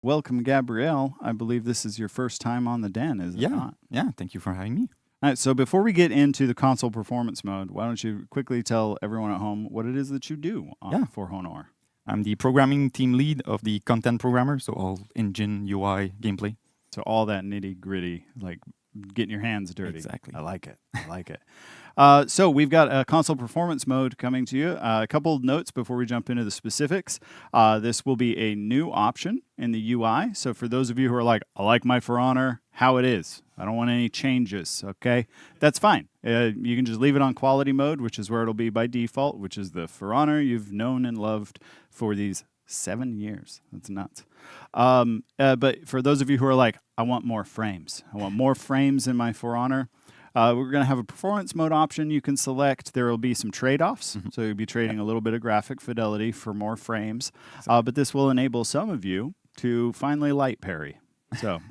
Welcome, Gabrielle. I believe this is your first time on the Den, is it not? Yeah, thank you for having me. All right, so before we get into the console performance mode, why don't you quickly tell everyone at home what it is that you do for Honor? I'm the programming team lead of the content programmer, so all engine, UI, gameplay. So all that nitty gritty, like getting your hands dirty. Exactly. I like it. I like it. So we've got a console performance mode coming to you. A couple of notes before we jump into the specifics. This will be a new option in the UI. So for those of you who are like, I like my For Honor how it is. I don't want any changes, okay? That's fine. You can just leave it on quality mode, which is where it'll be by default, which is the For Honor you've known and loved for these 7 years. That's nuts. But for those of you who are like, I want more frames. I want more frames in my For Honor. We're going to have a performance mode option you can select. There will be some trade-offs. So you'll be trading a little bit of graphic fidelity for more frames. But this will enable some of you to finally light parry. So,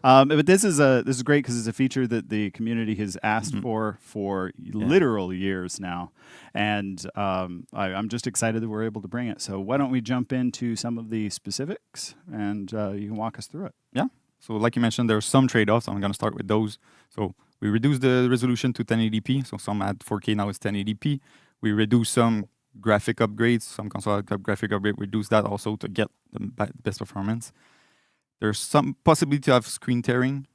but this is great because it's a feature that the community has asked for literal years now, and I'm just excited that we're able to bring it. So why don't we jump into some of the specifics, and you can walk us through it. Yeah. So like you mentioned, there are some trade-offs. I'm going to start with those. So we reduced the resolution to 1080p. So some had 4K, now it's 1080p. We reduced some graphic upgrades, some console graphic upgrade. Reduce that also to get the best performance. There's some possibility to have screen tearing,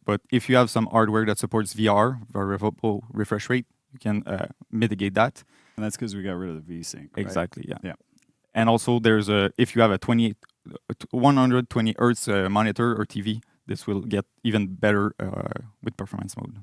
but if you have some hardware that supports VR, variable refresh rate, you can mitigate that. And that's because we got rid of the VSync, right? Exactly, yeah. Yeah. And also, there's if you have a 120 hertz monitor or TV, this will get even better with performance mode.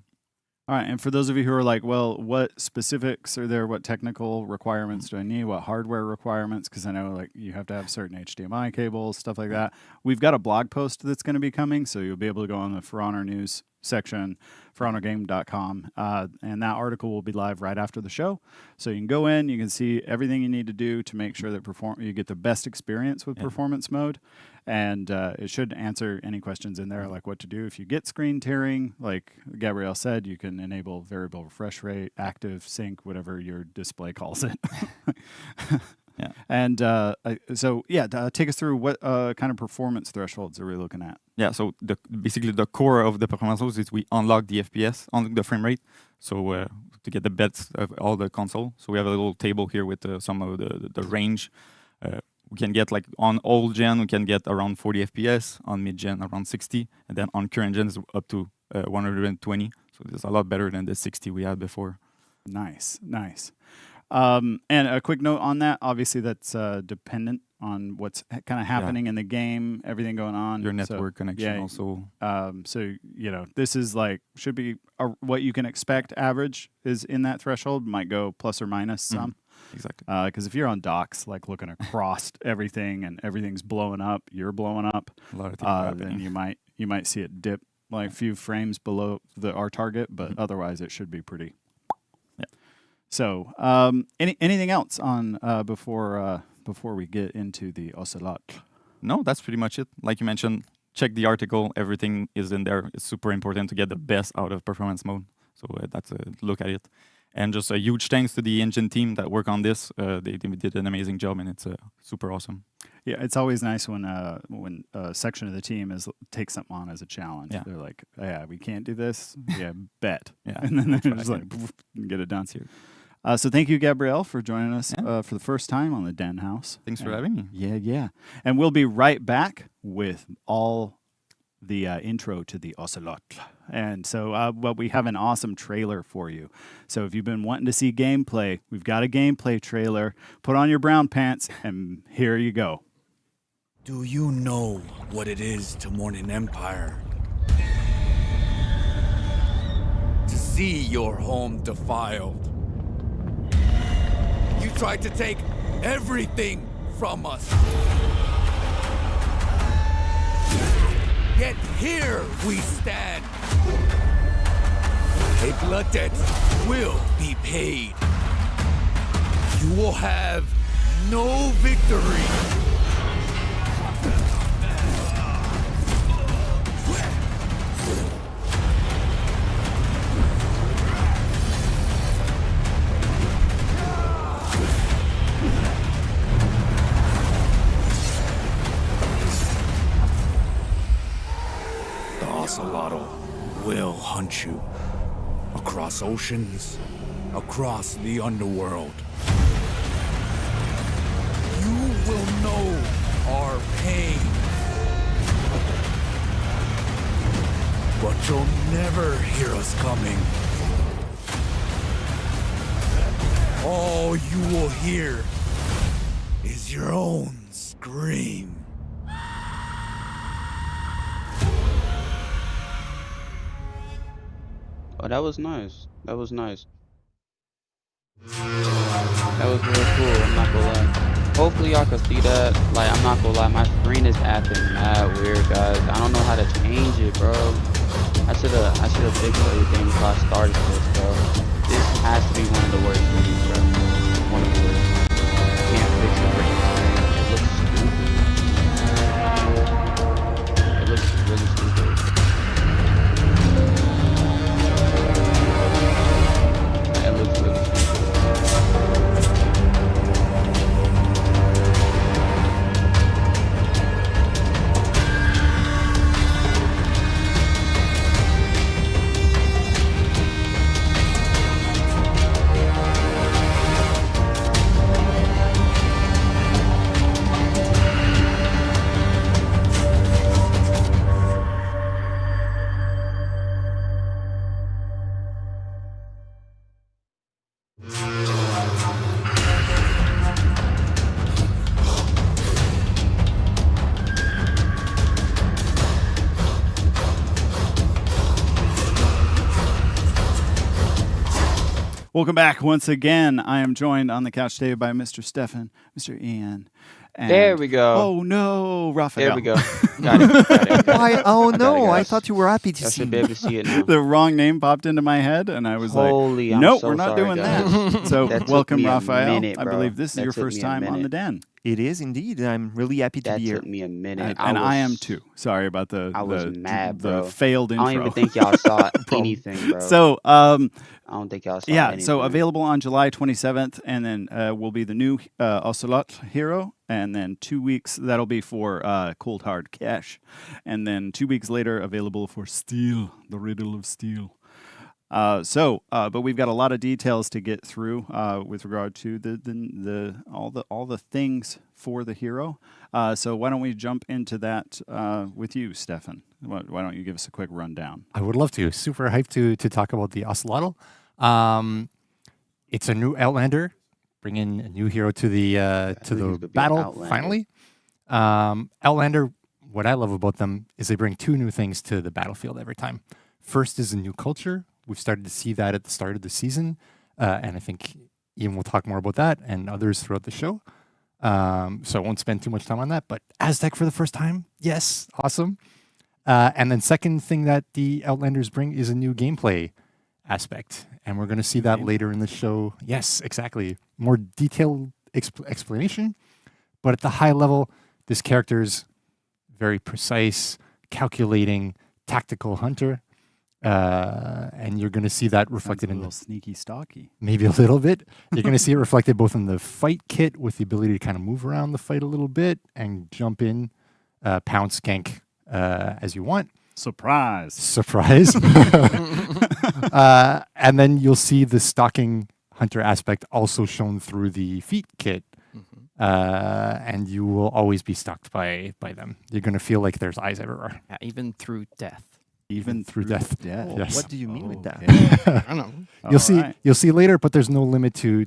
All right, and for those of you who are like, well, what specifics are there? What technical requirements do I need? What hardware requirements? Because I know like you have to have certain HDMI cables, stuff like that. We've got a blog post that's going to be coming, so you'll be able to go on the For Honor News section, forhonorgame.com, and that article will be live right after the show. So you can go in, you can see everything you need to do to make sure that you get the best experience with performance mode, and it should answer any questions in there, like what to do if you get screen tearing. Like Gabrielle said, you can enable variable refresh rate, active sync, whatever your display calls it. Yeah. And take us through what kind of performance thresholds are we looking at? Yeah, so basically the core of the performance mode is we unlock the FPS, unlock the frame rate, so to get the best of all the console. So we have a little table here with some of the range. We can get like on old gen, we can get around 40 FPS, on mid gen around 60, and then on current gen is up to 120. So it's a lot better than the 60 we had before. Nice, nice. And a quick note on that, obviously that's dependent on what's kind of happening in the game, everything going on. Your network connection also. So, you know, this is like, should be what you can expect average is in that threshold, might go plus or minus some. Exactly. Because if you're on docks, like looking across everything and everything's blowing up, you're blowing up, A lot of things happening. then you might see it dip like a few frames below our target, but otherwise it should be pretty. Yeah. So, anything else on before we get into the Ocelot? No, that's pretty much it. Like you mentioned, check the article. Everything is in there. It's super important to get the best out of performance mode. So that's a look at it. And just a huge thanks to the engine team that worked on this. They did an amazing job, and it's super awesome. Yeah, it's always nice when a section of the team takes something on as a challenge. Yeah. They're like, yeah, we can't do this. Yeah, bet. Yeah. And then they're just like, get it done. So thank you, Gabrielle, for joining us for the first time on the Den House. Thanks for having me. Yeah. And we'll be right back with all the intro to the Ocelot. And so we have an awesome trailer for you. So if you've been wanting to see gameplay, we've got a gameplay trailer. Put on your brown pants, and here you go. Do you know what it is to mourn an empire? To see your home defiled. You tried to take everything from us. Yet here we stand. A blood debt will be paid. You will have no victory. Ocelotl will hunt you. Across oceans, across the underworld. You will know our pain. But you'll never hear us coming. All you will hear is your own scream. Oh, that was nice. That was nice. That was real cool. I'm not gonna lie. Hopefully y'all can see that. Like, I'm not gonna lie, my screen is acting mad weird, guys. I don't know how to change it, bro. I should've fixed everything before I started this, bro. This has to be one of the worst screens, bro. One of the worst. Can't fix the freaking screen. It looks stupid. It looks really stupid. It looks really stupid. Welcome back once again. I am joined on the couch today by Mr. Stefan, Mr. Ian. And There we go. Oh no, Raphael. There we go. Got it. Got it. Why? Oh no! I guys. thought you were happy to Y'all see should be me. able to see it now. The wrong name popped into my head, and I was Holy, like, I'm "Nope, so we're not sorry, doing guys. that." So, That took welcome, me a Raphael. minute, I bro. believe this is That your took first me a time on minute. the Den, It is indeed. I'm really happy to That be here. took me a minute. and I am was- too. Sorry about the I was mad, bro. the failed I intro. don't even think y'all saw anything, bro. So, I don't think y'all saw yeah, anything. so available on July 27th, and then will be the new Ocelot hero, and then 2 weeks, that'll be for Cold Hard Cash, and then 2 weeks later, available for Steel, the Riddle of Steel. But we've got a lot of details to get through with regard to all the things for the hero. So why don't we jump into that with you, Stefan? Why don't you give us a quick rundown? I would love to. Super hyped to talk about the Ocelotl. It's a new Outlander, bringing a new hero to the he's gonna be an battle. Outlander. Finally, Outlander. What I love about them is they bring two new things to the battlefield every time. First is a new culture. We've started to see that at the start of the season, and I think Ian will talk more about that and others throughout the show. So I won't spend too much time on that. But Aztec for the first time, yes, awesome. And then second thing that the Outlanders bring is a new gameplay aspect. And we're going to see that later in the show. Yes, exactly. More detailed explanation. But at the high level, this character is very precise, calculating, tactical hunter. And you're going to see that reflected Sounds a in little sneaky, stalky. maybe a little bit. You're going to see it reflected both in the fight kit with the ability to kind of move around the fight a little bit and jump in, pound, skank as you want. Surprise. Surprise. And then you'll see the stalking hunter aspect also shown through the feet kit. And you will always be stalked by them. You're going to feel like there's eyes everywhere. Yeah, even through death. Even through death. death. Yes. What do you mean with that? Okay. I don't know. You'll see later, but there's no limit to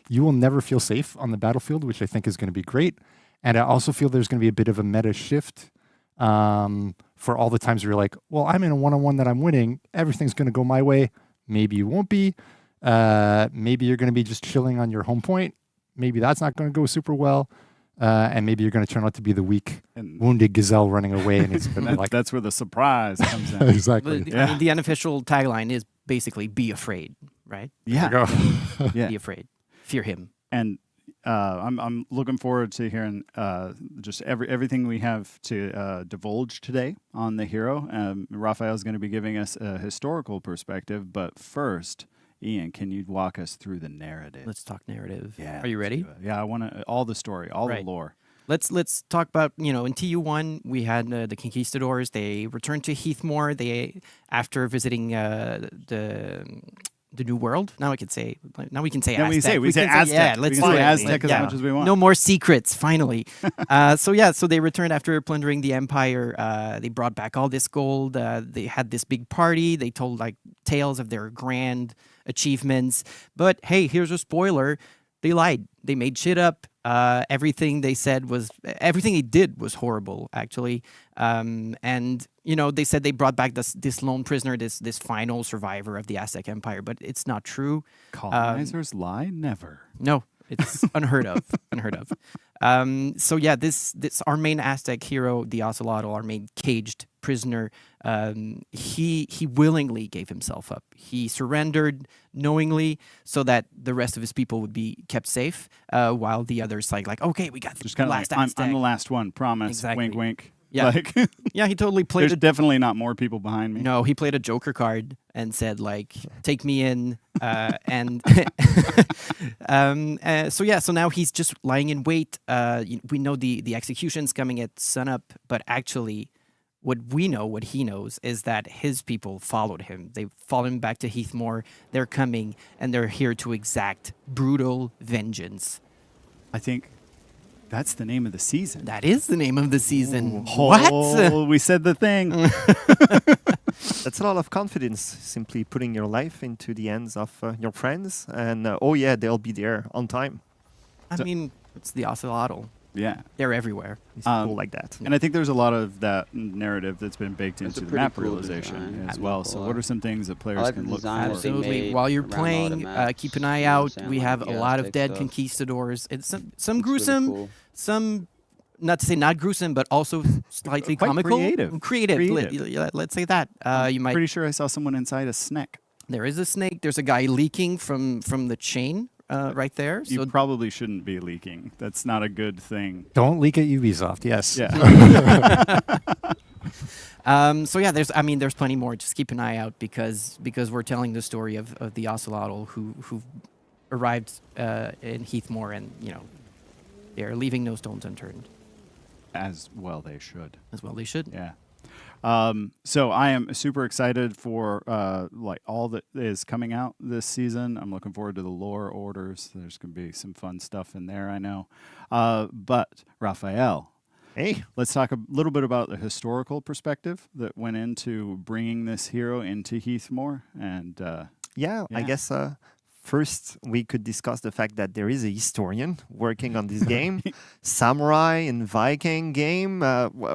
you will never feel safe on the battlefield, which I think is going to be great. And I also feel there's going to be a bit of a meta shift for all the times where you're like, well, I'm in a one-on-one that I'm winning. Everything's going to go my way. Maybe you won't be. Maybe you're going to be just chilling on your home point. Maybe that's not going to go super well. And maybe you're going to turn out to be the weak, And wounded gazelle running away. And it's going to be like, that's where the surprise comes in. exactly. But, I mean, the unofficial tagline is basically "Be afraid," right? Yeah. Go. Yeah. Be afraid. Fear him. And I'm looking forward to hearing just everything we have to divulge today on the hero. Raphael's going to be giving us a historical perspective, but first, Ian, can you walk us through the narrative? Let's talk narrative. Yeah. Are you let's ready? do it. Yeah, I want to all the story, all Right. the lore. Let's talk about, in TU1 we had the conquistadors. They returned to Heathmore. They, after visiting the New World. Now we can say Yeah, Aztec. we say can Aztec. Yeah, We let's can do say it. Aztec as much as we want. No more secrets, finally. So they returned after plundering the empire. They brought back all this gold. They had this big party. They told like tales of their grand achievements. But hey, here's a spoiler. They lied. They made shit up. Everything they did was horrible, actually. And they said they brought back this lone prisoner, this final survivor of the Aztec Empire, but it's not true. Colonizers lie? Never. No, it's unheard of. Unheard of. This our main Aztec hero, the Ocelotl, our main caged prisoner, he willingly gave himself up. He surrendered knowingly so that the rest of his people would be kept safe, while the others like okay, we got the Just kind of last like, Aztec. I'm the last one, promise. Exactly. Wink, wink. Yeah. Like, Yeah, he totally played there's a definitely not more people behind me. No, he played a Joker card and said like, "Take me in," and so now he's just lying in wait. We know the execution's coming at sunup, but actually, what he knows is that his people followed him. They followed him back to Heathmore. They're coming, and they're here to exact brutal vengeance. I think that's the name of the season. That is the name of the season. Oh, What? we said the thing. That's a lot of confidence, simply putting your life into the hands of your friends. And, oh yeah, they'll be there on time. I mean, it's the Ocelotl. Yeah. They're everywhere. It's cool like that. And I think there's a lot of that narrative that's been baked That's a into the pretty map cool realization design. as I'm well. not So gonna what lie. are some things that players like can the look design for? that they Absolutely. made While you're around all the playing, maps, keep an eye you know what I'm out. saying? We Like have the a lot of Aztec dead stuff. conquistadors. It's some Looks really gruesome, cool. some not to say not gruesome, but also slightly Quite comical, creative. Creative. Let's say that. You might. Pretty sure I saw someone inside a snack. There is a snake. There's a guy leaking from the chain right there. You So probably shouldn't be leaking. That's not a good thing. Don't leak at Ubisoft. Yes. Yeah. there's plenty more. Just keep an eye out because we're telling the story of the Ocelotl who arrived in Heathmore, and they're leaving no stones unturned. As well they should. As well they should. Yeah. So I am super excited for like all that is coming out this season. I'm looking forward to the lore orders. There's going to be some fun stuff in there, I know. But Raphael, Hey, let's talk a little bit about the historical perspective that went into bringing this hero into Heathmore. And yeah, I Yeah. guess first we could discuss the fact that there is a historian working on this game. Samurai and Viking game.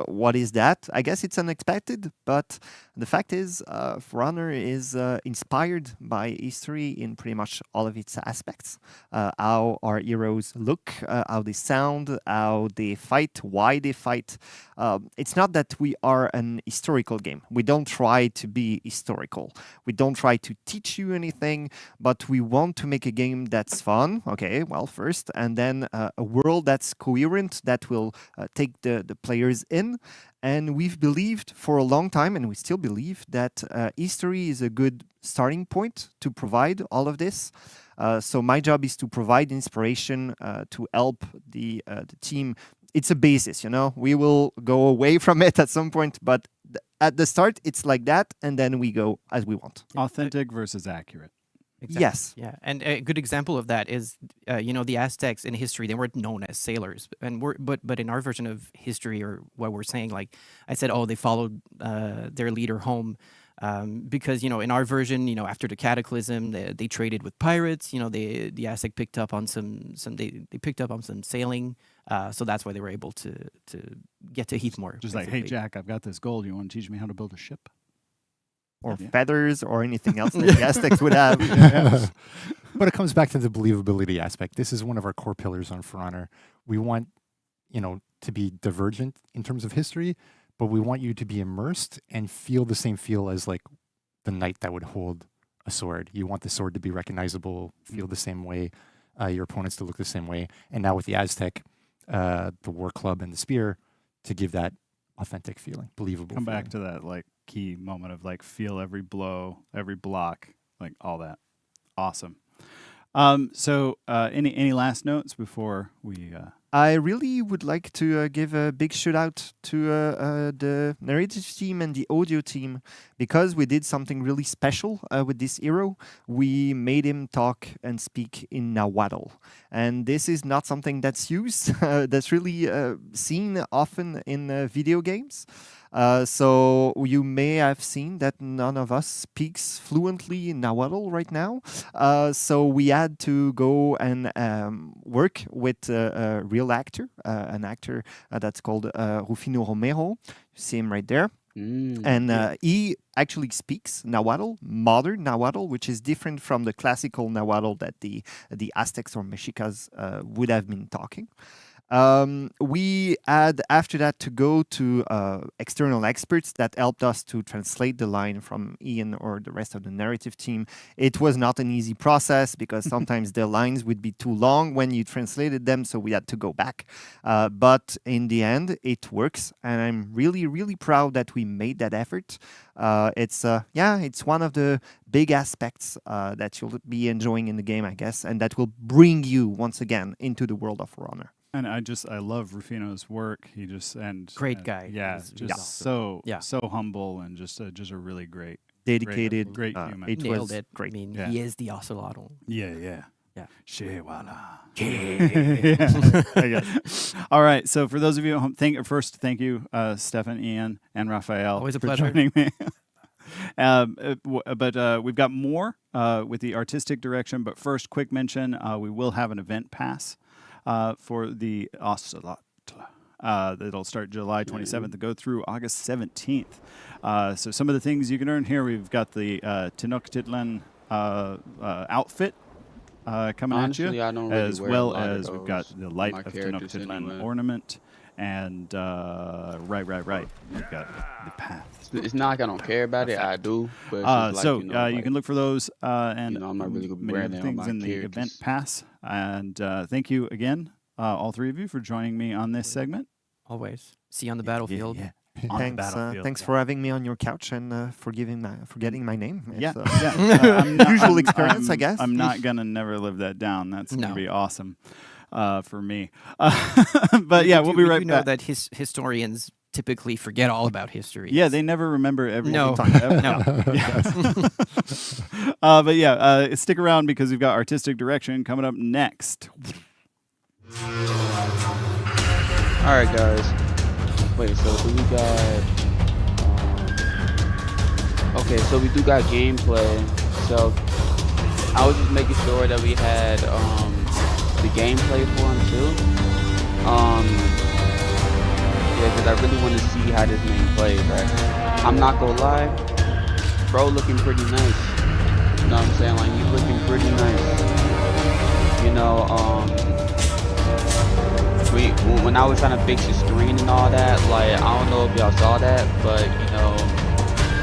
What is that? I guess it's unexpected, but the fact is, For Honor is inspired by history in pretty much all of its aspects. How our heroes look, how they sound, how they fight, why they fight. It's not that we are an historical game. We don't try to be historical. We don't try to teach you anything, but we want to make a game that's fun. Okay, well, first, and then a world that's coherent, that will take the players in. And we've believed for a long time, and we still believe, that history is a good starting point to provide all of this. So my job is to provide inspiration to help the team. It's a basis, We will go away from it at some point, but at the start, it's like that, and then we go as we want. authentic versus accurate. Exactly. Yes. Yeah, and a good example of that is, the Aztecs in history, they weren't known as sailors, and but in our version of history, or what we're saying, like I said, they followed their leader home, because in our version, after the cataclysm, they traded with pirates. The Aztec picked up on they picked up on some sailing, so that's why they were able to get to Heathmore. Just like, hey, basically. Jack, I've got this gold. You want to teach me how to build a ship? Or Yeah. feathers, or anything else that the Aztecs would have. But it comes back to the believability aspect. This is one of our core pillars on For Honor. We want, to be divergent in terms of history, but we want you to be immersed and feel the same feel as like the knight that would hold a sword. You want the sword to be recognizable, feel the same way, your opponents to look the same way. And now with the Aztec, the war club and the spear, to give that authentic feeling, believable. Come back feeling. to that like key moment of like feel every blow, every block, like all that. Awesome. So any last notes before we I really would like to give a big shout out to the narrative team and the audio team, because we did something really special with this hero. We made him talk and speak in Nahuatl. And this is not something that's used, that's really seen often in video games. So you may have seen that none of us speaks fluently Nahuatl right now. So we had to go and work with a real actor, an actor that's called Rufino Romero. You see him right there. And he actually speaks Nahuatl, modern Nahuatl, which is different from the classical Nahuatl that the Aztecs or Mexicas would have been talking. We had after that to go to external experts that helped us to translate the line from Ian or the rest of the narrative team. It was not an easy process because sometimes the lines would be too long when you translated them, so we had to go back. But in the end, it works, and I'm really, really proud that we made that effort. It's one of the big aspects that you'll be enjoying in the game, I guess, and that will bring you once again into the world of For Honor. And I love Rufino's work. He just Great guy. Yeah, He's just awesome. so humble and just a really great, Dedicated, great human. it Nailed was it. great. I mean, Yeah. he is the ocelotl. Yeah. Yeah. Shewala. Yeah. I guess. All right. So for those of you at home, thank you, Stefan, Ian, and Raphael. Always a for pleasure. joining me. But we've got more with the artistic direction. But first, quick mention: we will have an event pass for the Ocelot. That'll start July 27th and go through August 17th. So some of the things you can earn here, we've got the Tenochtitlan outfit coming Honestly, at you, I don't really as wear a well lot of as we've got those the on Light my of characters Tenochtitlan anyway. ornament, and right. We've got the path. It's not like I don't care about it. I do. But it's just like, So you know, you like, can look for those and I'm not really gonna be many wearing other that on things my in the event characters. pass. And thank you again, all three of you, for joining me on this segment. Always. See you on the battlefield. Yeah. On the Thanks, battlefield. thanks for having me on your couch and for getting my name. It's, Yeah, usual experience, I guess. I'm not gonna never live that down. That's gonna No. be awesome for me. But yeah, we'll be right know back. that historians typically forget all about history. Yeah, they never remember everything. No. But yeah, stick around because we've got artistic direction coming up next. All right, guys. Wait, so do we got? Okay, so we do got gameplay. So I was just making sure that we had the gameplay for him too. Yeah, because I really want to see how this man plays. Right? I'm not gonna lie, bro, looking pretty nice. You know what I'm saying? Like, he's looking pretty nice. You know, when I was trying to fix the screen and all that, like, I don't know if y'all saw that, but, you know,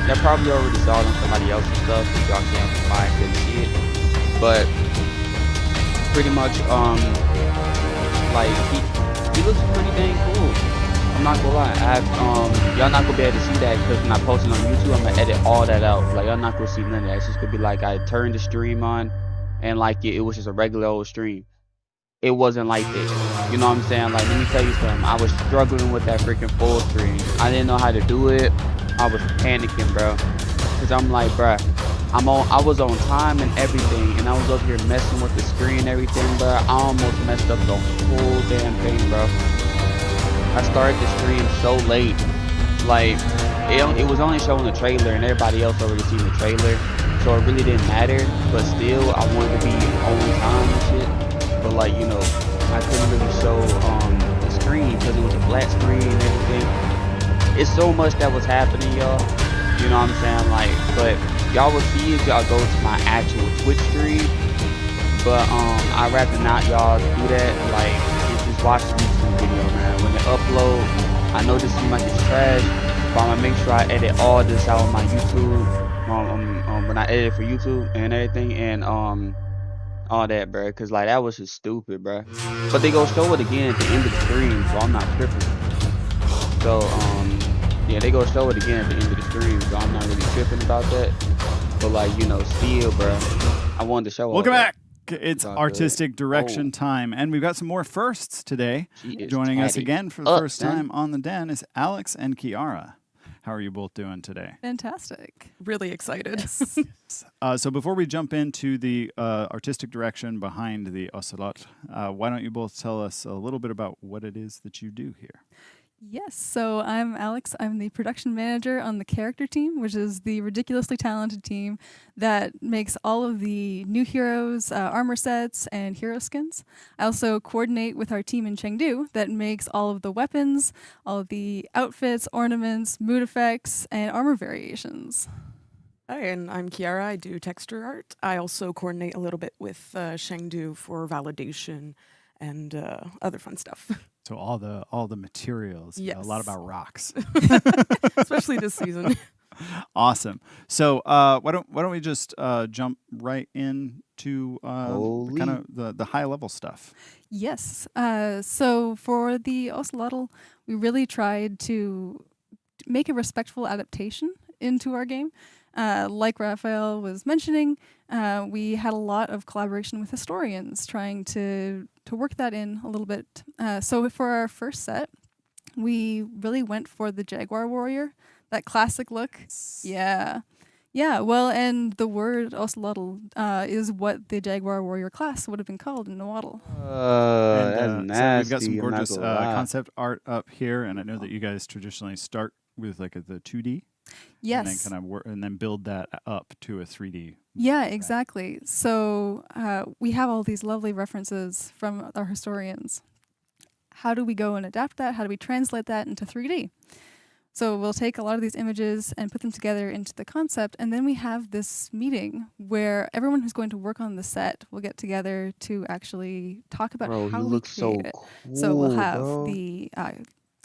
y'all probably already saw it on somebody else's stuff, if y'all can't find it and see it. But pretty much, like, he looks pretty dang cool. I'm not gonna lie. Y'all not gonna be able to see that because when I post it on YouTube, I'm gonna edit all that out. Like, y'all not gonna see none of that. It's just gonna be like I turned the stream on, and like it was just a regular old stream. It wasn't like that. You know what I'm saying? Like, let me tell you something. I was struggling with that freaking full screen. I didn't know how to do it. I was panicking, bro. Cause I'm like, bro, I was on time and everything, and I was up here messing with the screen and everything, bro. I almost messed up the whole damn thing, bro. I started the stream so late. Like, it was only showing the trailer, and everybody else already seen the trailer, so it really didn't matter. But still, I wanted to be on time and shit. But like, you know, I couldn't really show the screen because it was a flat screen and everything. It's so much that was happening, y'all. You know what I'm saying? Like, but y'all will see if y'all go to my actual Twitch stream. But I'd rather not y'all do that. Like, just watch the YouTube video, man. When it upload, I know this seems like it's trash, but I'm gonna make sure I edit all this out on my YouTube. When I edit for YouTube and everything, and all that, bro, cause like that was just stupid, bro. But they go show it again at the end of the stream, so I'm not tripping. So yeah, they go show it again at the end of the stream, so I'm not really tripping about that. But like, you know, still, bro, I wanted to show. Welcome back. It's Got good. artistic direction Oh. time, and we've got some more firsts today. She is Joining us tatted again for the up, first son. time on the Den is Alex and Kiara. How are you both doing today? Fantastic. Really excited. So before we jump into the artistic direction behind the Ocelot, why don't you both tell us a little bit about what it is that you do here? Yes, so I'm Alex. I'm the production manager on the character team, which is the ridiculously talented team that makes all of the new heroes, armor sets, and hero skins. I also coordinate with our team in Chengdu that makes all of the weapons, all of the outfits, ornaments, mood effects, and armor variations. Hi, and I'm Kiara. I do texture art. I also coordinate a little bit with Chengdu for validation and other fun stuff. So all the materials, you know, a lot Yes. about rocks. Especially this season. Awesome. So why don't we just jump right into kind of the high level stuff? Yes. So for the Ocelotl, we really tried to make a respectful adaptation into our game. Like Raphael was mentioning, we had a lot of collaboration with historians trying to work that in a little bit. So for our first set, we really went for the Jaguar Warrior, that classic look. Yeah. Yeah, well, and the word Ocelotl is what the Jaguar Warrior class would have been called in Nahuatl. And That's so we've got some nasty, I'm not gorgeous gonna lie. concept art up here, and I know that you guys traditionally start with like the 2D, Yes. and then kind of and then build that up to a 3D. Yeah, exactly. So we have all these lovely references from our historians. How do we go and adapt that? How do we translate that into 3D? So we'll take a lot of these images and put them together into the concept, and then we have this meeting where everyone who's going to work on the set will get together to actually talk about Bro, how he we looks so create it. cool, So we'll have bro. the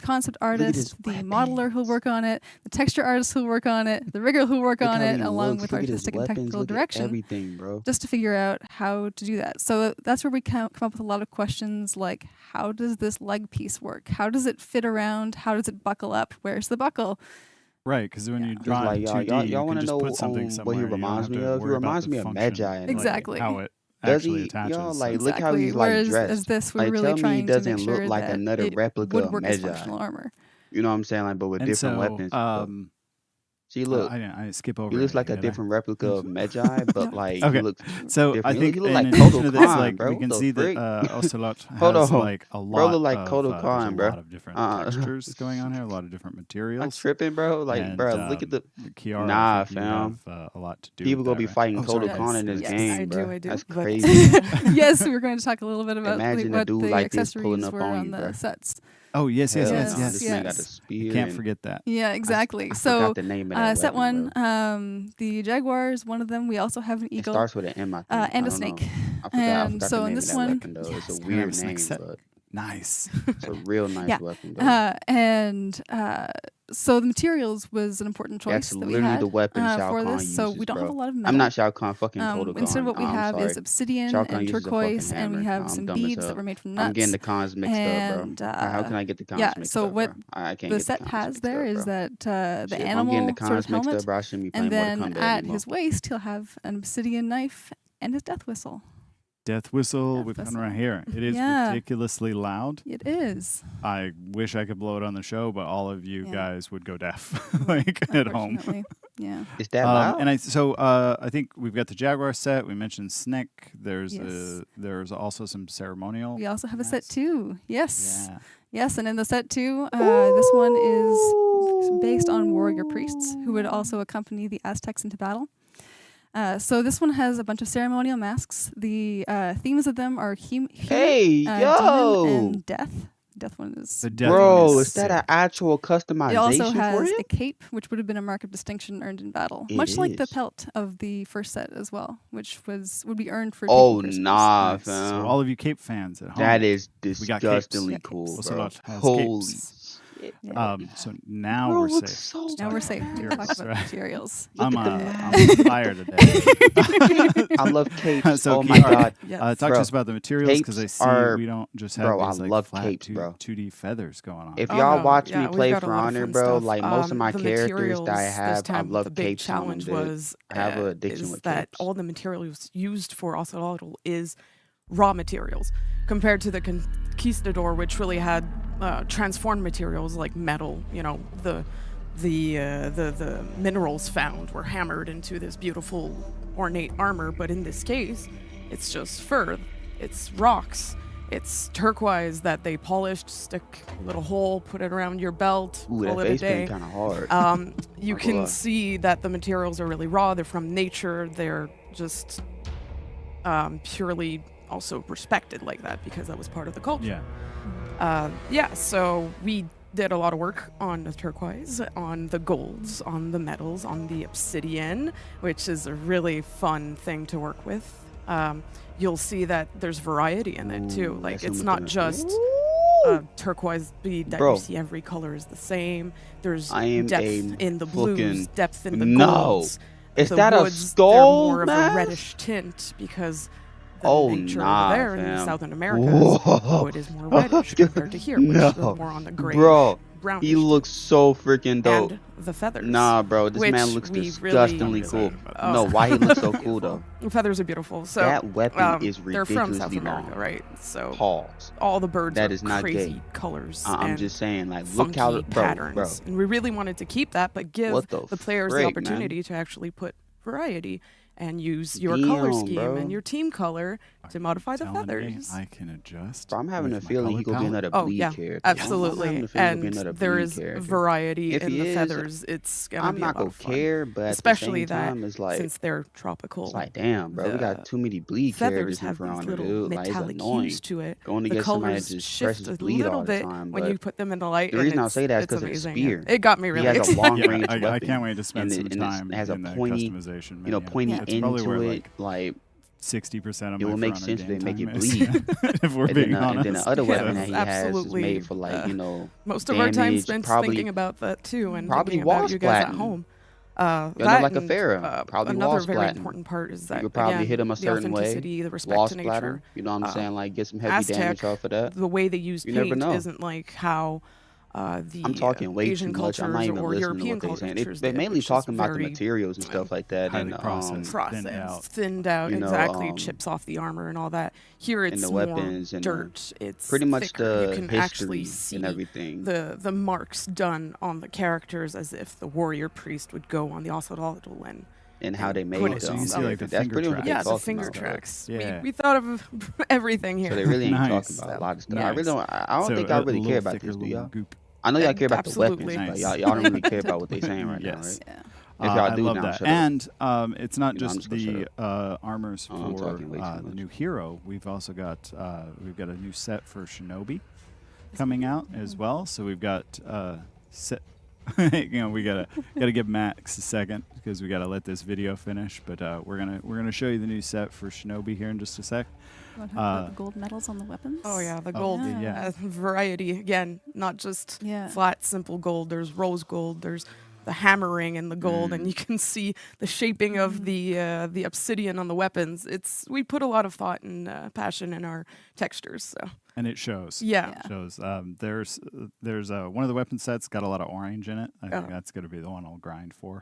concept at his artist, the modeler who'll work on it, the texture artist who'll work on it, the rigger who'll work Look on how it, he along looks. with Look at his artistic and weapons. technical Look at direction, everything, bro. just to figure out how to do that. So that's where we come up with a lot of questions like, how does this leg piece work? How does it fit around? How does it buckle up? Where's the buckle? Right, because when you Just draw like in y'all, 2D, y'all, you y'all can want to just know put something what somewhere. he You don't reminds have me to of? He worry about reminds the me of function Magi. and, Exactly. how it Does actually he? attaches. Y'all So- like look how Exactly. he's like Whereas dressed. as this, we're Like, really tell me he trying to doesn't make sure look like that another it replica would of work as Magi. functional armor. You know what I'm saying? Like, but with and different so, weapons. See, look, I skip over. he looks like a anything, did I? different replica of Magi, but like Okay. he looks So different. I think he look in like addition Kodo to this, Khan, like bro. we can What see the that frick? Ocelot Hold has on. like a lot Bro look like of Kodo there's Khan, a bro. lot of different textures going on here, a lot of different I'm materials. tripping, bro. Like, And, bro, look at the. Kiara, Nah, I think you fam. have a lot to do. People with gonna that, be right? fighting Oh, Kodo sorry. Khan in this Yes, game, I bro. do, That's but- crazy. Yes, we're going to talk a little bit about Imagine a what dude the like this pulling accessories up were on on you, the bro. sets. Oh yes, Hell yes, no, yes. this man got yes. the spear. You can't and forget that. Yeah, exactly. I So forgot the name of that set weapon, one, bro. the Jaguar is one of them. We also have an It eagle starts with an M, I think. and I a don't snake. know. I forgot And the so in name this of that one, weapon, though. It's yes, a we're gonna have a weird snake name, set. but Nice. it's a real nice Yeah. weapon, though. So the materials was an important choice That's that we literally had the weapon Shao for Kahn this. So uses, we don't bro. have a lot of metal. I'm not Shao Kahn, fucking Kodo Kahn. Instead, what we I'm have sorry. is obsidian Shao Kahn and uses a turquoise, fucking and we hammer. have I'm some dumb as beads hell. that were made from I'm nuts. getting the cons mixed and, up, bro. How can I get the cons yeah, mixed so up, what bro? I can't the get set the cons has mixed there up, is bro. that the Shit, if I'm getting animal the sort of cons mixed helmet, up, bro, I shouldn't be and playing Mortal then Kombat at anymore. his waist he'll have an obsidian knife and his death whistle. Death whistle. Death We've got whistle. right here. It is Yeah. ridiculously loud. It is. I wish I could blow it on the show, but all of you Yeah. guys would go deaf, like at home. Unfortunately. Yeah. Is that loud? And I think we've got the Jaguar set. We mentioned Snake. There's Yes. there's also some ceremonial. We also have a set mats. too. Yes. Yeah. Yes, and in the set too, this one is based on warrior priests who would also accompany the Aztecs into battle. So this one has a bunch of ceremonial masks. The themes of them are human, Hey, demon, yo! and death. Death one is. The death one Bro, is is that an sick. actual It customization also for has him? a cape, which would have been a mark of distinction earned in battle, It much like the is. pelt of the first set as well, which would be earned for. Oh, taking prisoners. nah, Nice. So fam. all of you Cape fans at home. That is We got capes. disgustingly Yeah, cool, capes. bro. Ocelot has Holy capes. So now Bro, we're looks safe. so Let's Now talk we're about safe. We materials, talked about right? materials. I'm Look at the on fire today. I love capes. So Oh my Kiara, god. Yes. talk Bro, to us about the materials because I capes see are- we don't just have bro, I these like love flat capes, bro. 2D feathers going on. If Oh, y'all no, watch yeah, me we've play got a For lot of Honor, fun bro, stuff. like most of my The characters that I materials have, this time, I love the big capes on them, challenge dude. was I have an addiction is with that capes. all the materials used for Ocelotl is raw materials compared to the Conquistador, which really had transformed materials like metal. You know, the minerals found were hammered into this beautiful ornate armor, but in this case, it's just fur. It's rocks. It's turquoise that they polished, stick a little hole, put it around your belt, Ooh, that call it a face day. paint kind of hard. You Not gonna can lie. see that the materials are really raw. They're from nature. They're just purely also respected like that because that was part of the culture. Yeah. So we did a lot of work on the turquoise, on the golds, on the metals, on the obsidian, which is a really fun thing to work with. You'll see that there's variety in it too. Ooh, Like that's it's what not I'm just Ooh. turquoise bead that Bro. you see every color is the same. There's I am depth a in the blues, fucking- depth in the No. golds. Is The that a woods, skull they're more of mask? a reddish tint because the Oh, nature nah, over there in fam. Southern America, Whoa. wood is more reddish compared to here, which is No. more on the gray, Bro, brownish. he looks so freaking dope. and the feathers. Nah, bro, this man which looks we disgustingly really- cool. Oh. No, why he looks so cool Beautiful. though? The feathers are beautiful. So That weapon is they're from South ridiculously America, long. right? So Pause. all the birds That are is not crazy gay. colors. I'm and just saying, like, funky look how, patterns, bro. and we really wanted to keep that, but give What the players frick, the man? opportunity to actually put variety and use your color Damn, scheme bro. and your team color to modify the Telling me feathers. I can adjust. Bro, I'm having a with my feeling color he gonna be palette. another Oh bleed yeah, character. I'm having absolutely. a feeling he'll be And another there bleed is character. variety If in he the is, feathers. It's gonna I'm be not a lot gonna of fun. care, but Especially at the same that time, it's like, since they're tropical. it's like, damn, bro, we the got too many bleed feathers characters in have For these Honor, little dude. Like, it's metallic annoying. hues to it. Going The against somebody that colors just shift presses a bleed little all the bit time, when but you put them in the light. the and reason I'll it's- say that is it's 'cause of the amazing. spear. It got me he really has a excited. long Yeah, range I weapon. can't wait to spend and some it, and time it has a in the pointy, customization you know, menu. pointy That's probably into where, it, like 60% of it my will make For Honor sense if game they make it time is. bleed. If we're and, being then, honest. and then the other weapon that he has is absolutely, made for, like, you know, Most of our time damage, spent probably- thinking about that too, and probably thinking about you guys at wasp home. You know, That like a and, Pharaoh, probably another wasp very platinum. important part is that You could probably again, hit him a the certain way, authenticity, the respect lost to splatter. nature. You know what I'm uh, saying? Like, get some heavy Aztec, damage off of that. the way they use You never paint know. isn't like how the I'm talking way Asian too much. I'm not cultures even or listening European to what they're saying. cultures They're did, mainly which is talking about the very materials and stuff like that, highly and processed. Thinned out. processed, thinned out, You know, exactly, chips off the armor and all that. Here it's the more weapons and the- dirt. It's pretty much thicker. the You can history actually see and everything. the marks done on the characters as if the warrior priest would go on the Ocelotl and how they made put it So them. you see, like, the That's finger pretty much what tracks. they're yeah, the talking finger about. tracks. Yeah. We thought of everything here. So they really ain't Nice. talking about a lot of stuff. I Nice. really don't. I don't So think a I really little care about thicker this, do little y'all? goop. I know y'all care about the Absolutely. weapons, but Nice. y'all don't really care about what they're saying right now, Yes. right? Yeah. If y'all I do love now, that. shut up. And it's not You know, I'm just just gonna the shut armors Oh, I'm for talking way too the much. new hero. We've also got we've got a new set for Shinobi coming out as well. So we've got set. You know, we gotta give Max a second because we gotta let this video finish. But we're gonna show you the new set for Shinobi here in just a sec. Want to talk about the gold medals on the weapons? Oh yeah, the Oh, gold yeah. variety again, not just Yeah. flat simple gold. There's rose gold. There's the hammering in the gold, and you can see the shaping of the obsidian on the weapons. We put a lot of thought and passion in our textures. So And it shows. yeah, It shows. There's one of the weapon sets got a lot of orange in it. I think Oh. that's going to be the one I'll grind for.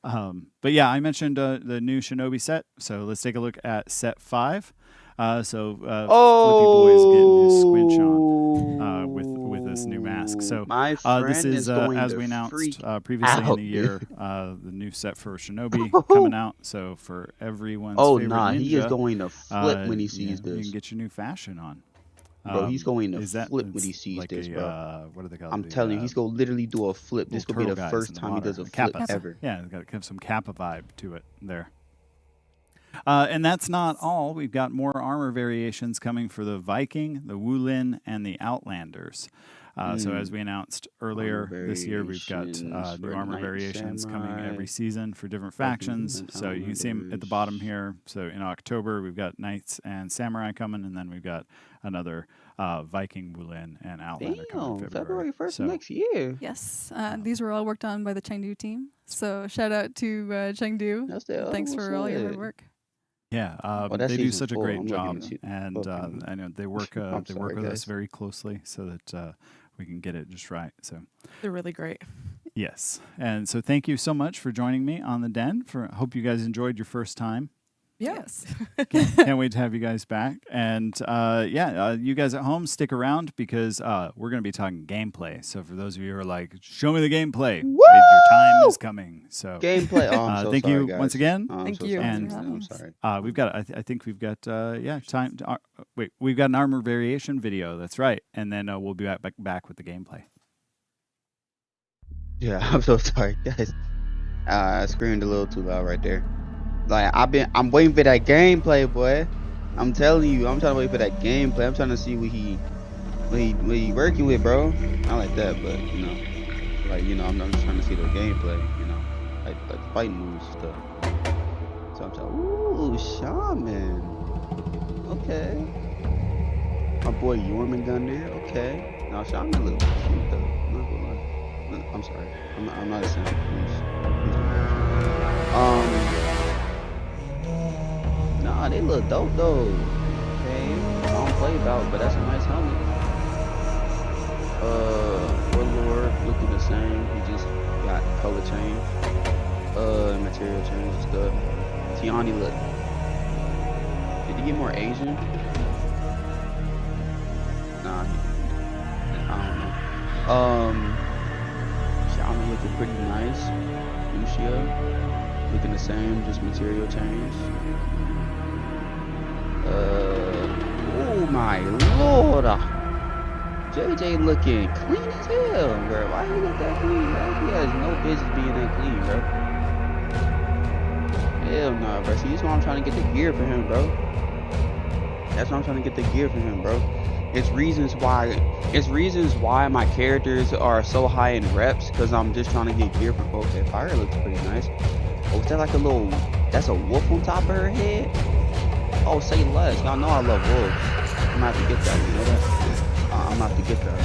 But yeah, I mentioned the new Shinobi set. So let's take a look at set 5. Flippy Boy's getting his squinch on with this new mask. So My friend this is going as to we announced freak previously in out, the dude. year, the new set for Shinobi coming out. So for everyone's Oh favorite nah, ninja, he is going to flip when he you sees know, you this. can get your new fashion on. Bro, he's going to is that- flip when it's he sees like this, a, bro. what are they called? I'm The, telling you, he's going to literally do a flip. This little could be the turtle guys first in the time he does a water. flip Kappas. ever. Yeah, it's got some Kappa vibe to it there. And that's not all. We've got more armor variations coming for the Viking, the Wulin, and the Outlanders. So as we announced earlier this year, we've got variations new for armor Knight variations coming Samurai, every season for different Viking factions. and So you can see them at the bottom here. So in October, we've got Knights and Samurai coming, and then we've got another Viking Wulin and Outlander coming in Damn, February 1st So, next year. Yes, these were all worked on by the Chengdu team. So shout out to Chengdu. That's the Thanks for all your hard shit. work. yeah, that they do season's such a full. great I'm looking job, at you. and Fucking- I know they work I'm they work sorry, with us guys. very closely so that we can get it just right. So. They're really great. Yes. And so thank you so much for joining me on the Den. Hope you guys enjoyed your first time. Yes. Can't wait to have you guys back. And you guys at home, stick around because we're going to be talking gameplay. So for those of you who are like, show me the gameplay, your time is coming. So Gameplay. Oh, I'm so thank sorry, you guys. once again. Oh, I'm Thank so you. sorry. And I'm sorry. we've got, I think we've got, time. We've got an armor variation video. That's right. And then we'll be back with the gameplay. Yeah, I'm so sorry, guys. I screamed a little too loud right there. Like I'm waiting for that gameplay, boy. I'm telling you, I'm trying to wait for that gameplay. I'm trying to see what he working with, bro. Not like that, but I'm just trying to see the gameplay, like fighting moves and stuff. So I'm trying. Ooh, Shaman. Okay. My boy Yorman gun there. Okay. Now Shaman a little cute though. I'm not gonna lie. I'm sorry. I'm not a simp. Nah, they look dope though. Okay, I don't play about, but that's a nice helmet. Warlord looking the same. He just got color change, material change and stuff. Tiani look. Did he get more Asian? Nah, I don't know. Shaman looking pretty nice. Lucia looking the same, just material change. Oh my lord! JJ looking clean as hell, bro. Why he look that clean, bro? He has no business being that clean, bro. Hell nah, bro. See, this is why I'm trying to get the gear for him, bro. That's why I'm trying to get the gear for him, bro. It's reasons why my characters are so high in reps, because I'm just trying to get gear for. Okay, Fire looks pretty nice. Oh, is that like a little? That's a wolf on top of her head? Oh, say less. Y'all know I love wolves. I'm gonna have to get that. You know that? I'm gonna have to get that.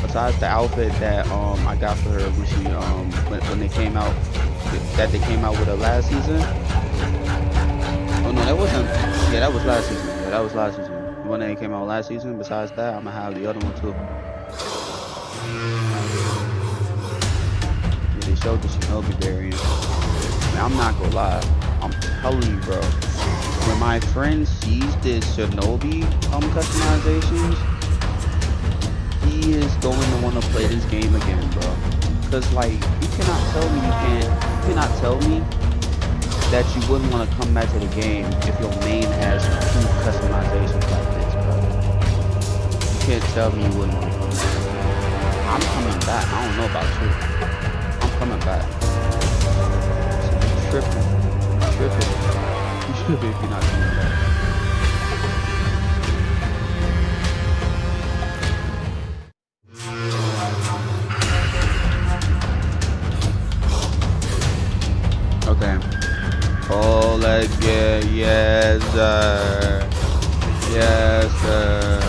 Besides the outfit that I got for her when she when they came out, that they came out with her last season. Oh no, that wasn't. Yeah, that was last season. Yeah, that was last season. When they came out last season. Besides that, I'm gonna have the other one too. Yeah, they showed the Shinobi variant. Man, I'm not gonna lie. I'm telling you, bro. When my friend sees this Shinobi customizations, he is going to want to play this game again, bro. Cause like you cannot tell me that you wouldn't want to come back to the game if your main has 2 customizations like this, bro. You can't tell me you wouldn't want to come back. I'm coming back. I don't know about you. I'm coming back. Tripping. You should be if you're not coming back. Okay. Oh, let's get, yes, sir. Yes, sir.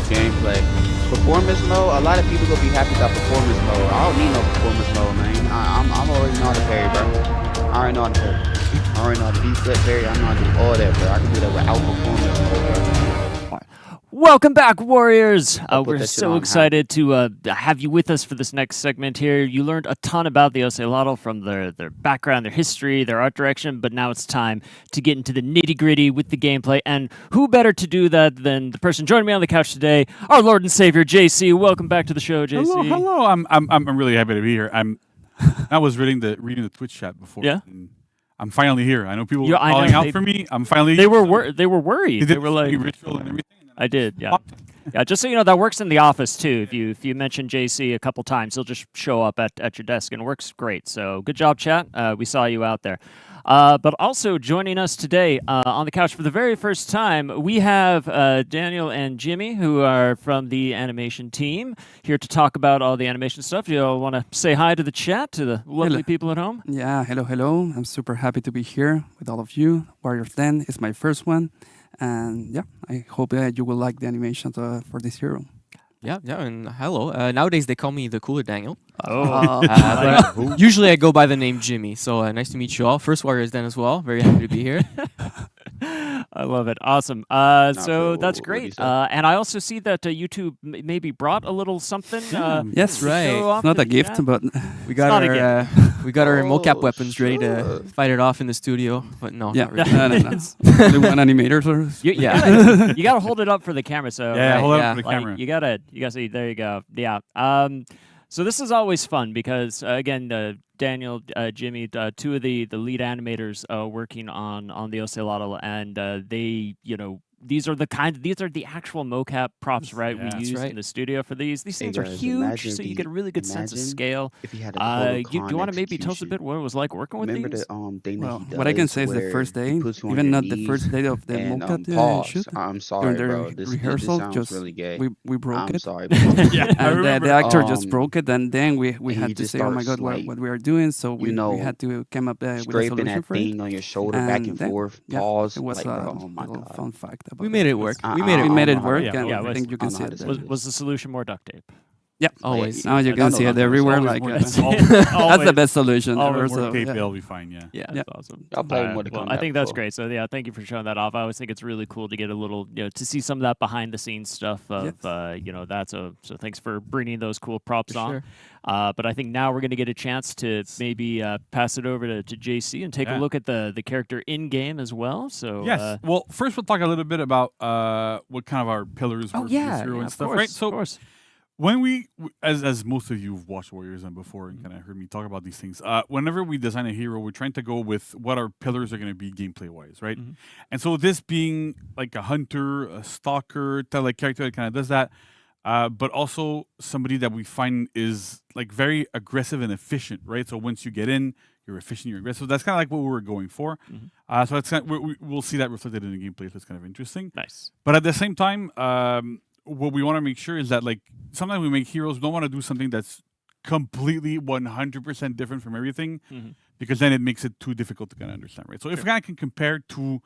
Gameplay. Performance mode, a lot of people gonna be happy about performance mode. I don't need no performance mode, man. I'm already know how to parry, bro. I already know how to parry. I already know how to D-flip parry. I know how to do all that, bro. I can do that without performance mode, bro. Welcome back, Warriors! I'll put We're that shit so on excited to have you with us for this next segment here. You learned a ton about the Ocelotl from their background, their history, their art direction, but now it's time to get into the nitty-gritty with the gameplay. And who better to do that than the person joining me on the couch today, our Lord and Savior, JC. Welcome back to the show, JC. Hello. I'm really happy to be here. I was reading the Twitch chat before. Yeah. And I'm finally here. I know people were I calling know, out for me. I'm finally. They were worried. They were like ritual and everything. I did, yeah. Yeah, just so you know, that works in the office too. If you mention JC a couple times, he'll just show up at your desk and it works great. So good job, chat. We saw you out there. But also joining us today on the couch for the very first time, we have Daniel and Jimmy, who are from the animation team, here to talk about all the animation stuff. You all want to say hi to the chat, to the lovely people at home? Yeah, hello. I'm super happy to be here with all of you. Warriors Den is my first one. And yeah, I hope you will like the animations for this hero. Yeah, and hello. Nowadays they call me the cooler Daniel. Oh. But usually I go by the name Jimmy. So nice to meet you all. First Warriors Den as well. Very happy to be here. I love it. Awesome. So that's great. And I also see that YouTube maybe brought a little something. Yes, to right. show off Not the a gift, chat. but We got not a our mocap weapons ready to fight it off in the studio. But no, yeah, not really. no. Only one animator. You gotta hold it up for the camera. So Yeah, hold it yeah. up for the like, camera. you gotta see. There you go. Yeah. So this is always fun because again, Daniel, Jimmy, two of the lead animators working on the Ocelotl, and they, these are the actual mocap props, right? Yeah, we that's use right. in the studio for these. These Hey things are guys, huge, imagine so you the- get a really good sense of imagine scale. if he had a photo Do you want to maybe tell us a bit execution. what it was like working with Remember these? the thing Well, that he what I can does say is the where first he day, puts you on even your not the knees first day of the and mocap pause. shoot. I'm sorry, During bro. the This rehearsal, sounds just really gay. we broke I'm it. sorry. Yeah, I And remember. the actor just Um, broke it, and then we and had he to just say, "Oh my starts, God, like, what we are doing." So we had to come up with a Scraping solution that for it. thing on your shoulder back and then, forth. yeah, Pause. it was Like, a bro, oh my little God. fun fact about We made it work. We made We it. made I it don't know how work, to Yeah, and yeah, I think you I can don't see know it how to there. say Was the solution more duct tape? Yeah, Always. now you I can don't see know it how to- everywhere. always Like more that's than- the best solution ever. More So, tape, yeah. they'll be fine. Yeah. Yeah, Yeah. that's awesome. Y'all probably more to Well, come I back think that's for. great. So yeah, thank you for showing that off. I always think it's really cool to get a little, to see some of that behind the scenes stuff of, that. So thanks for bringing those cool props For on. sure. But I think now we're going to get a chance to maybe pass it over to JC and take a Yeah. look at the character in game as well. So Yes. Well, first we'll talk a little bit about what kind of our pillars were for this hero and of stuff, course, right? So of course. when as most of you have watched Warriors and before and kind of heard me talk about these things, whenever we design a hero, we're trying to go with what our pillars are going to be gameplay wise, right? And so this being like a hunter, a stalker, character that kind of does that, but also somebody that we find is like very aggressive and efficient, right? So once you get in, you're efficient, you're aggressive. That's kind of like what we were going for. So that's kind of, we'll see that reflected in the gameplay. So it's kind of interesting. Nice. But at the same time, what we want to make sure is that like sometimes we make heroes, we don't want to do something that's completely 100% different from everything, because then it makes it too difficult to kind of understand, right? So if we kind of can compare to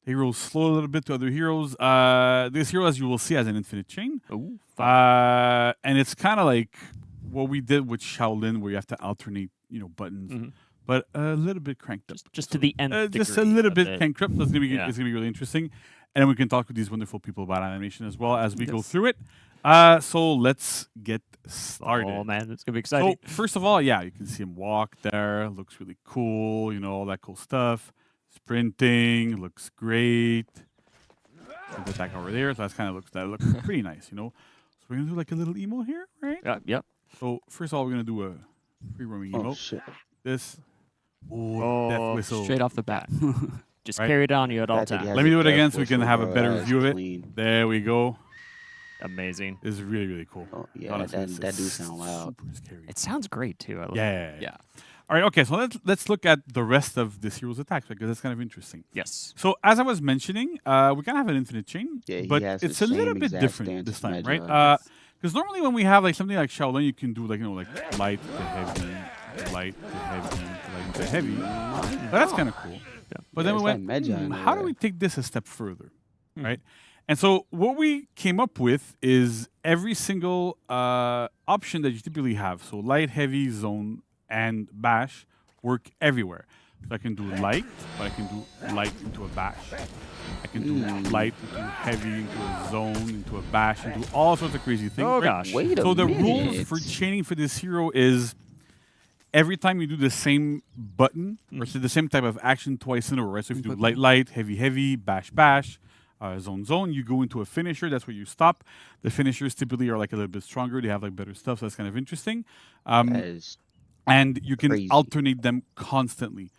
the heroes slow a little bit to other heroes, this hero, as you will see, has an infinite chain. Ooh, And it's kind of like what we did with Shaolin, where you have to alternate, buttons, but a little bit cranked up. Just to the nth Just a degree little of bit it. cranked up. That's gonna be Yeah. it's gonna be really interesting, and then we can talk with these wonderful people about animation as well as we go Yes. through it. So let's get started. Oh man, it's gonna be exciting. So first of all, yeah, you can see him walk there. Looks really cool. All that cool stuff. Sprinting looks great. Put that back over there. So that looks pretty nice. So we're gonna do like a little emo here, right? Yep. So first of all, we're gonna do a free roaming emo. Oh shit. This. Oh, Oh, death whistle. Straight off the bat. Just Right. carry it on you at all That thing times. has Let me a do it death again so we can whistle, have a bro. better That's view of it. clean. There we go. Amazing. It's really, really cool. Oh, yeah, Honestly, that it's do sound loud. super scary. It sounds great too. I love it. Yeah. Yeah. All right. Okay. So let's look at the rest of this hero's attacks because that's kind of interesting. Yes. So as I was mentioning, we kind of have an infinite chain, Yeah, he but has it's the a little same bit exact different stance this as time, Magi. right? Because normally when we have like something like Shaolin, you can do like light to heavy, light to heavy, light to heavy. So that's kind of cool. But then we it's went, like Magi in a how do way. we take this a step further, right? And so what we came up with is every single option that you typically have. So light, heavy, zone, and bash work everywhere. So I can do light, but I can do light into a bash. I can do light into heavy, into a zone, into a bash, into all sorts of crazy things. Oh right? gosh. Wait a So the minute. rules for chaining for this hero is every time you do the same button or so the same type of action twice in a row, right? So if you do light, heavy, heavy, bash, bash, zone, you go into a finisher. That's where you stop. The finishers typically are like a little bit stronger. They have like better stuff. So that's kind of interesting. That is And you can crazy. alternate them constantly.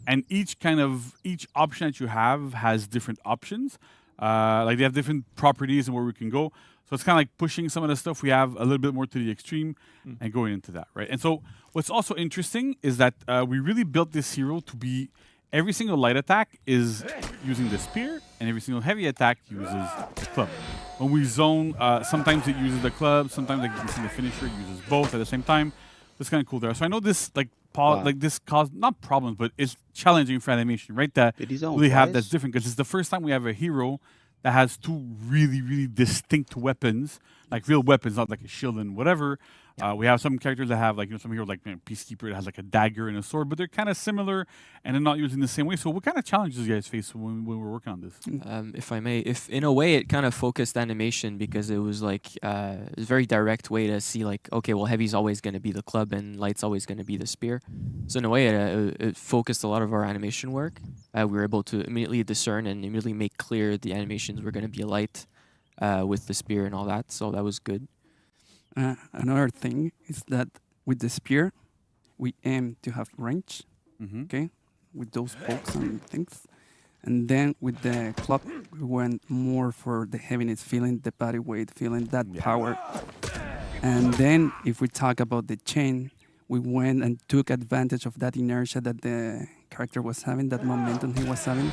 And each option that you have has different options. Like they have different properties and where we can go. So it's kind of like pushing some of the stuff we have a little bit more to the extreme and going into that, right? And so what's also interesting is that we really built this hero to be every single light attack is using the spear and every single heavy attack uses the club. When we zone, sometimes it uses the club, sometimes like you can see the finisher uses both at the same time. That's kind of cool there. So I know this, like Wow. like this caused not problems, but it's challenging for animation, right? That Did his own really have that's voice? different because it's the first time we have a hero that has two really, really distinct weapons, like real weapons, not like a shield and whatever. We have some characters that have like some hero like Peacekeeper that has like a dagger and a sword, but they're kind of similar and they're not used in the same way. So what kind of challenges you guys face when we were working on this? If I may, if in a way it kind of focused animation because it was like it was a very direct way to see like, okay, well, heavy's always going to be the club and light's always going to be the spear. So in a way it focused a lot of our animation work. We were able to immediately discern and immediately make clear the animations were going to be light with the spear and all that. So that was good. Another thing is that with the spear, we aim to have range, okay, with those pokes and things. And then with the club, we went more for the heaviness feeling, the body weight feeling, that power. And then if we talk about the chain, we went and took advantage of that inertia that the character was having, that momentum he was having.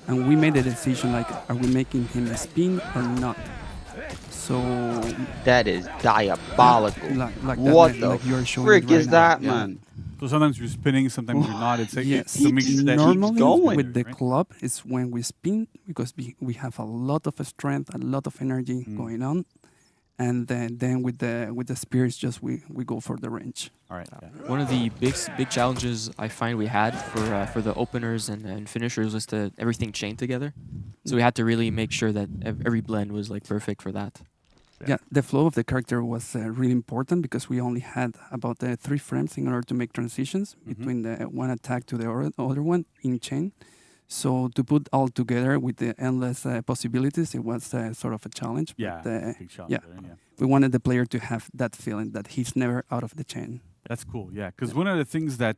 And we made a decision like, are we making him a spin or not? So that is diabolical. Like what that, the like you're showing frick it right is now. that, Yeah. man? So sometimes you're spinning, sometimes you're not. It's Yes. to make sure that Normally going, with the right? club is when we spin because we have a lot of strength, a lot of energy going on, and then with the spear it's just we go for the range. All right. One of the big challenges I find we had for the openers and finishers was to everything chain together. So we had to really make sure that every blend was like perfect for that. Yeah, the flow of the character was really important because we only had about 3 frames in order to make transitions between the one attack to the other one in chain. So to put all together with the endless possibilities, it was sort of a challenge. Yeah, but, big challenge yeah, there, yeah. we wanted the player to have that feeling that he's never out of the chain. That's cool, yeah. Because one of the things that,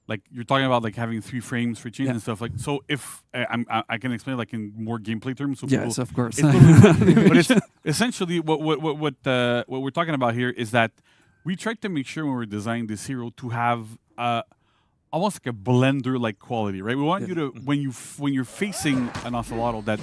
like you're talking about, like having 3 frames for chains and stuff. Like, so if I can explain like in more gameplay terms. So Yes, of course. But it's essentially what we're talking about here is that we tried to make sure when we're designing this hero to have almost like a blender-like quality, right? We want you to when you're facing an ocelotl that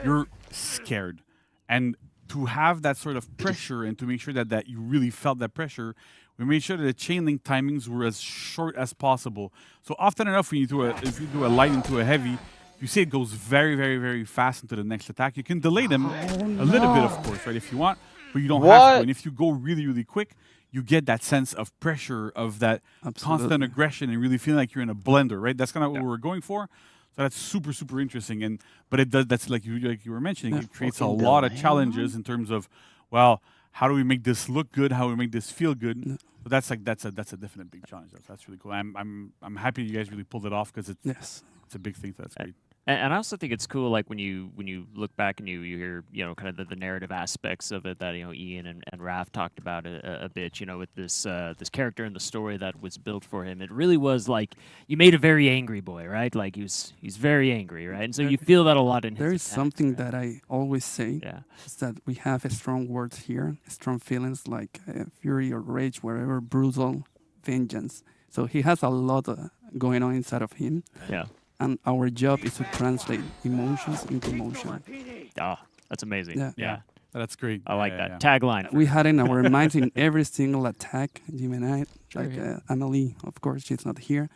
you're scared, and to have that sort of pressure and to make sure that you really felt that pressure, we made sure that the chain link timings were as short as possible. So often enough, when if you do a light into a heavy, you see it goes very, very, very fast into the next attack. You can delay them a little bit, of course, right, if you want, but you don't have to. And if you go really, really quick, you get that sense of pressure, of that constant aggression, and really feeling like you're in a blender, right? That's kind of what we're going for. So that's super, super interesting. But it does. That's like you were mentioning. It creates a lot of challenges in terms of, well, how do we make this look good? How do we make this feel good? But that's a definite big challenge. That's really cool. I'm happy you guys really pulled it off because it's a big thing. So that's great. And I also think it's cool, like when you look back and you hear kind of the narrative aspects of it that Ian and Raph talked about a bit, with this this character and the story that was built for him. It really was like you made a very angry boy, right? Like he's very angry, right? And so you feel that a lot in his There is attacks, something right? that I always say is that we have strong words here, strong feelings like fury or rage, whatever, brutal, vengeance. So he has a lot going on inside of him. Yeah. And our job is to translate emotions into motion. Ah, that's amazing. Yeah. That's great. I like that. Tagline. We had in our minds in every single attack, Jim and I, Amelie, of course, she's not here.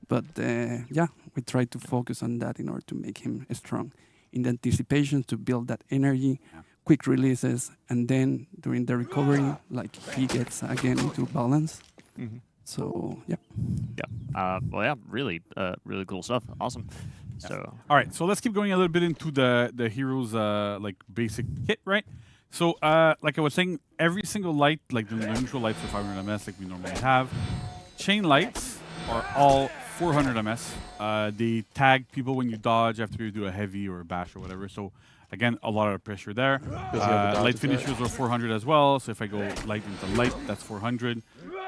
But we try to focus on that in order to make him strong. In the anticipation to build that energy, quick releases, and then during the recovery, like he gets again into balance. So, yeah. Really cool stuff. Awesome. So, all right, so let's keep going a little bit into the hero's like basic kit, right? So, like I was saying, every single light, like the neutral lights are 500 ms, like we normally have. Chain lights are all 400 ms. They tag people when you dodge after you do a heavy or a bash or whatever. So, again, a lot of pressure there. Light finishers are 400 as well. So if I go light into light, that's 400.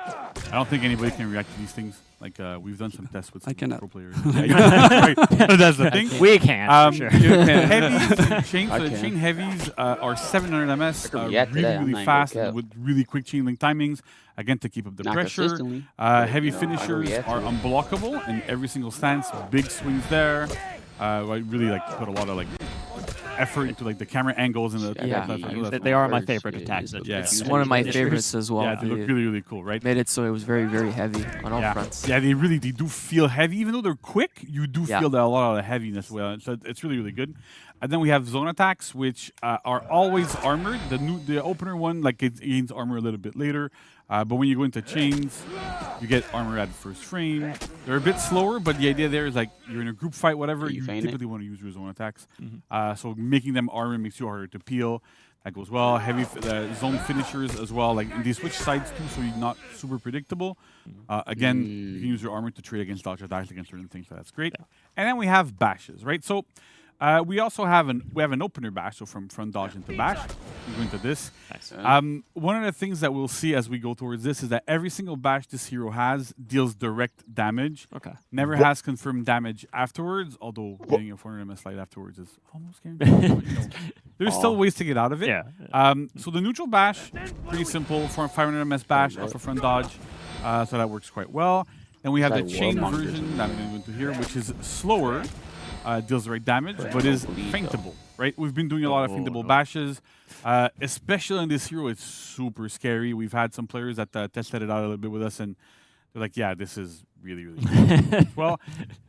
I don't think anybody can react to these things. Like we've done some tests with some pro players. Right. That's the thing. We can. For sure. Heavies, chain heavies are 700 ms, really fast with really quick chain link timings. Again, to keep up the pressure. Heavy finishers are unblockable in every single stance. Big swings there. I really like put a lot of like effort into like the camera angles and the Yeah. They are my favorite attacks. Yeah. It's one of my Finishers. favorites as well. Yeah, they look really, really cool, right? Made it so it was very, very heavy on all fronts. Yeah, they do feel heavy. Even though they're quick, you do feel that a lot of the heaviness. Well, so it's really, really good. And then we have zone attacks, which are always armored. The opener one, like it gains armor a little bit later. But when you go into chains, you get armor at the first frame. They're a bit slower, but the idea there is like you're in a group fight, whatever, you typically want to use your zone attacks. So making them armor makes you harder to peel. That goes well. Heavy zone finishers as well. Like they switch sides too, so you're not super predictable. Again, you can use your armor to trade against dodge attacks against certain things. So that's great. And then we have bashes, right? So we also have an opener bash, so from front dodge into bash. We go into this. Nice. One of the things that we'll see as we go towards this is that every single bash this hero has deals direct damage. Okay. Never has confirmed damage afterwards, although getting a 400 MS light afterwards is almost guaranteed. There's still ways to get out of it. Yeah. So the neutral bash, pretty simple. 500 MS bash, also front dodge. So that works quite well. Then we have the chain version that I'm going to go into here, which is slower. Deals direct damage, but is feintable, right? We've been doing a lot of feintable bashes, especially in this hero. It's super scary. We've had some players that tested it out a little bit with us, and they're like, "Yeah, this is really, really cool."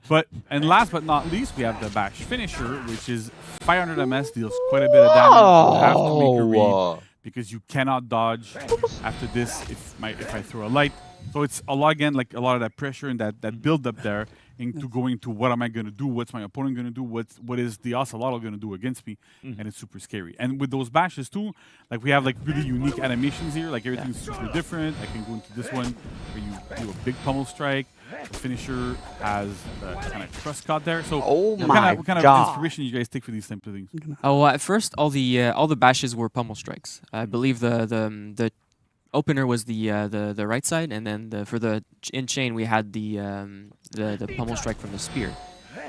Well, and last but not least, we have the bash finisher, which is 500 MS, deals quite a bit of damage. You have to make a read because you cannot dodge after this if I throw a light. So it's a lot again, like a lot of that pressure and that build up there into going to what am I going to do? What's my opponent going to do? What is the Ocelotl going to do against me? And it's super scary. And with those bashes too, like we have like really unique animations here. Like everything's super different. I can go into this one where you do a big pummel strike. The finisher has the kind of crust cut there. So what kind of inspiration you guys take for these types of things? Oh, well, at first all the bashes were pummel strikes. I believe the opener was the right side, and then for the in chain we had the pummel strike from the spear.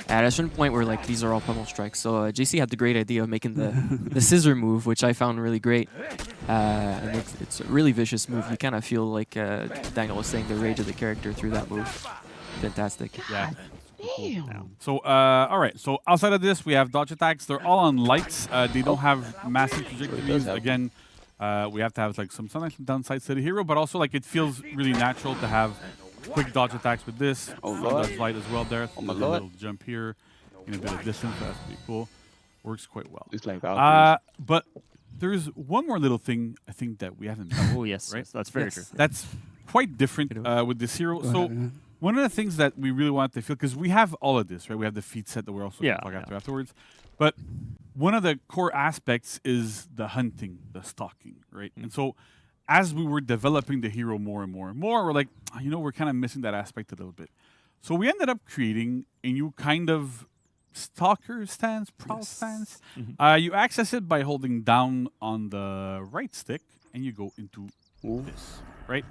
At a certain point, we're like, these are all pummel strikes. So JC had the great idea of making the scissor move, which I found really great. And it's a really vicious move. You kind of feel like Daniel was saying, the rage of the character through that move. Fantastic. Yeah. So, all right. So outside of this, we have dodge attacks. They're all on lights. They don't have massive trajectories. Again, we have to have like some downsides to the hero, but also like it feels really natural to have quick dodge attacks with this. Dodge light as well there. So a little jump here in a bit of distance. That's pretty cool. Works quite well. It's like but there's one more little thing I think that we haven't done. Oh yes, right. That's very true. That's quite different with this hero. So one of the things that we really want to feel, because we have all of this, right? We have the feat set that we're also going to talk afterwards. But one of the core aspects is the hunting, the stalking, right? And so as we were developing the hero more and more and more, we're like, we're kind of missing that aspect a little bit. So we ended up creating a new kind of stalker stance, prowl stance. You access it by holding down on the right stick, and you go into this, right?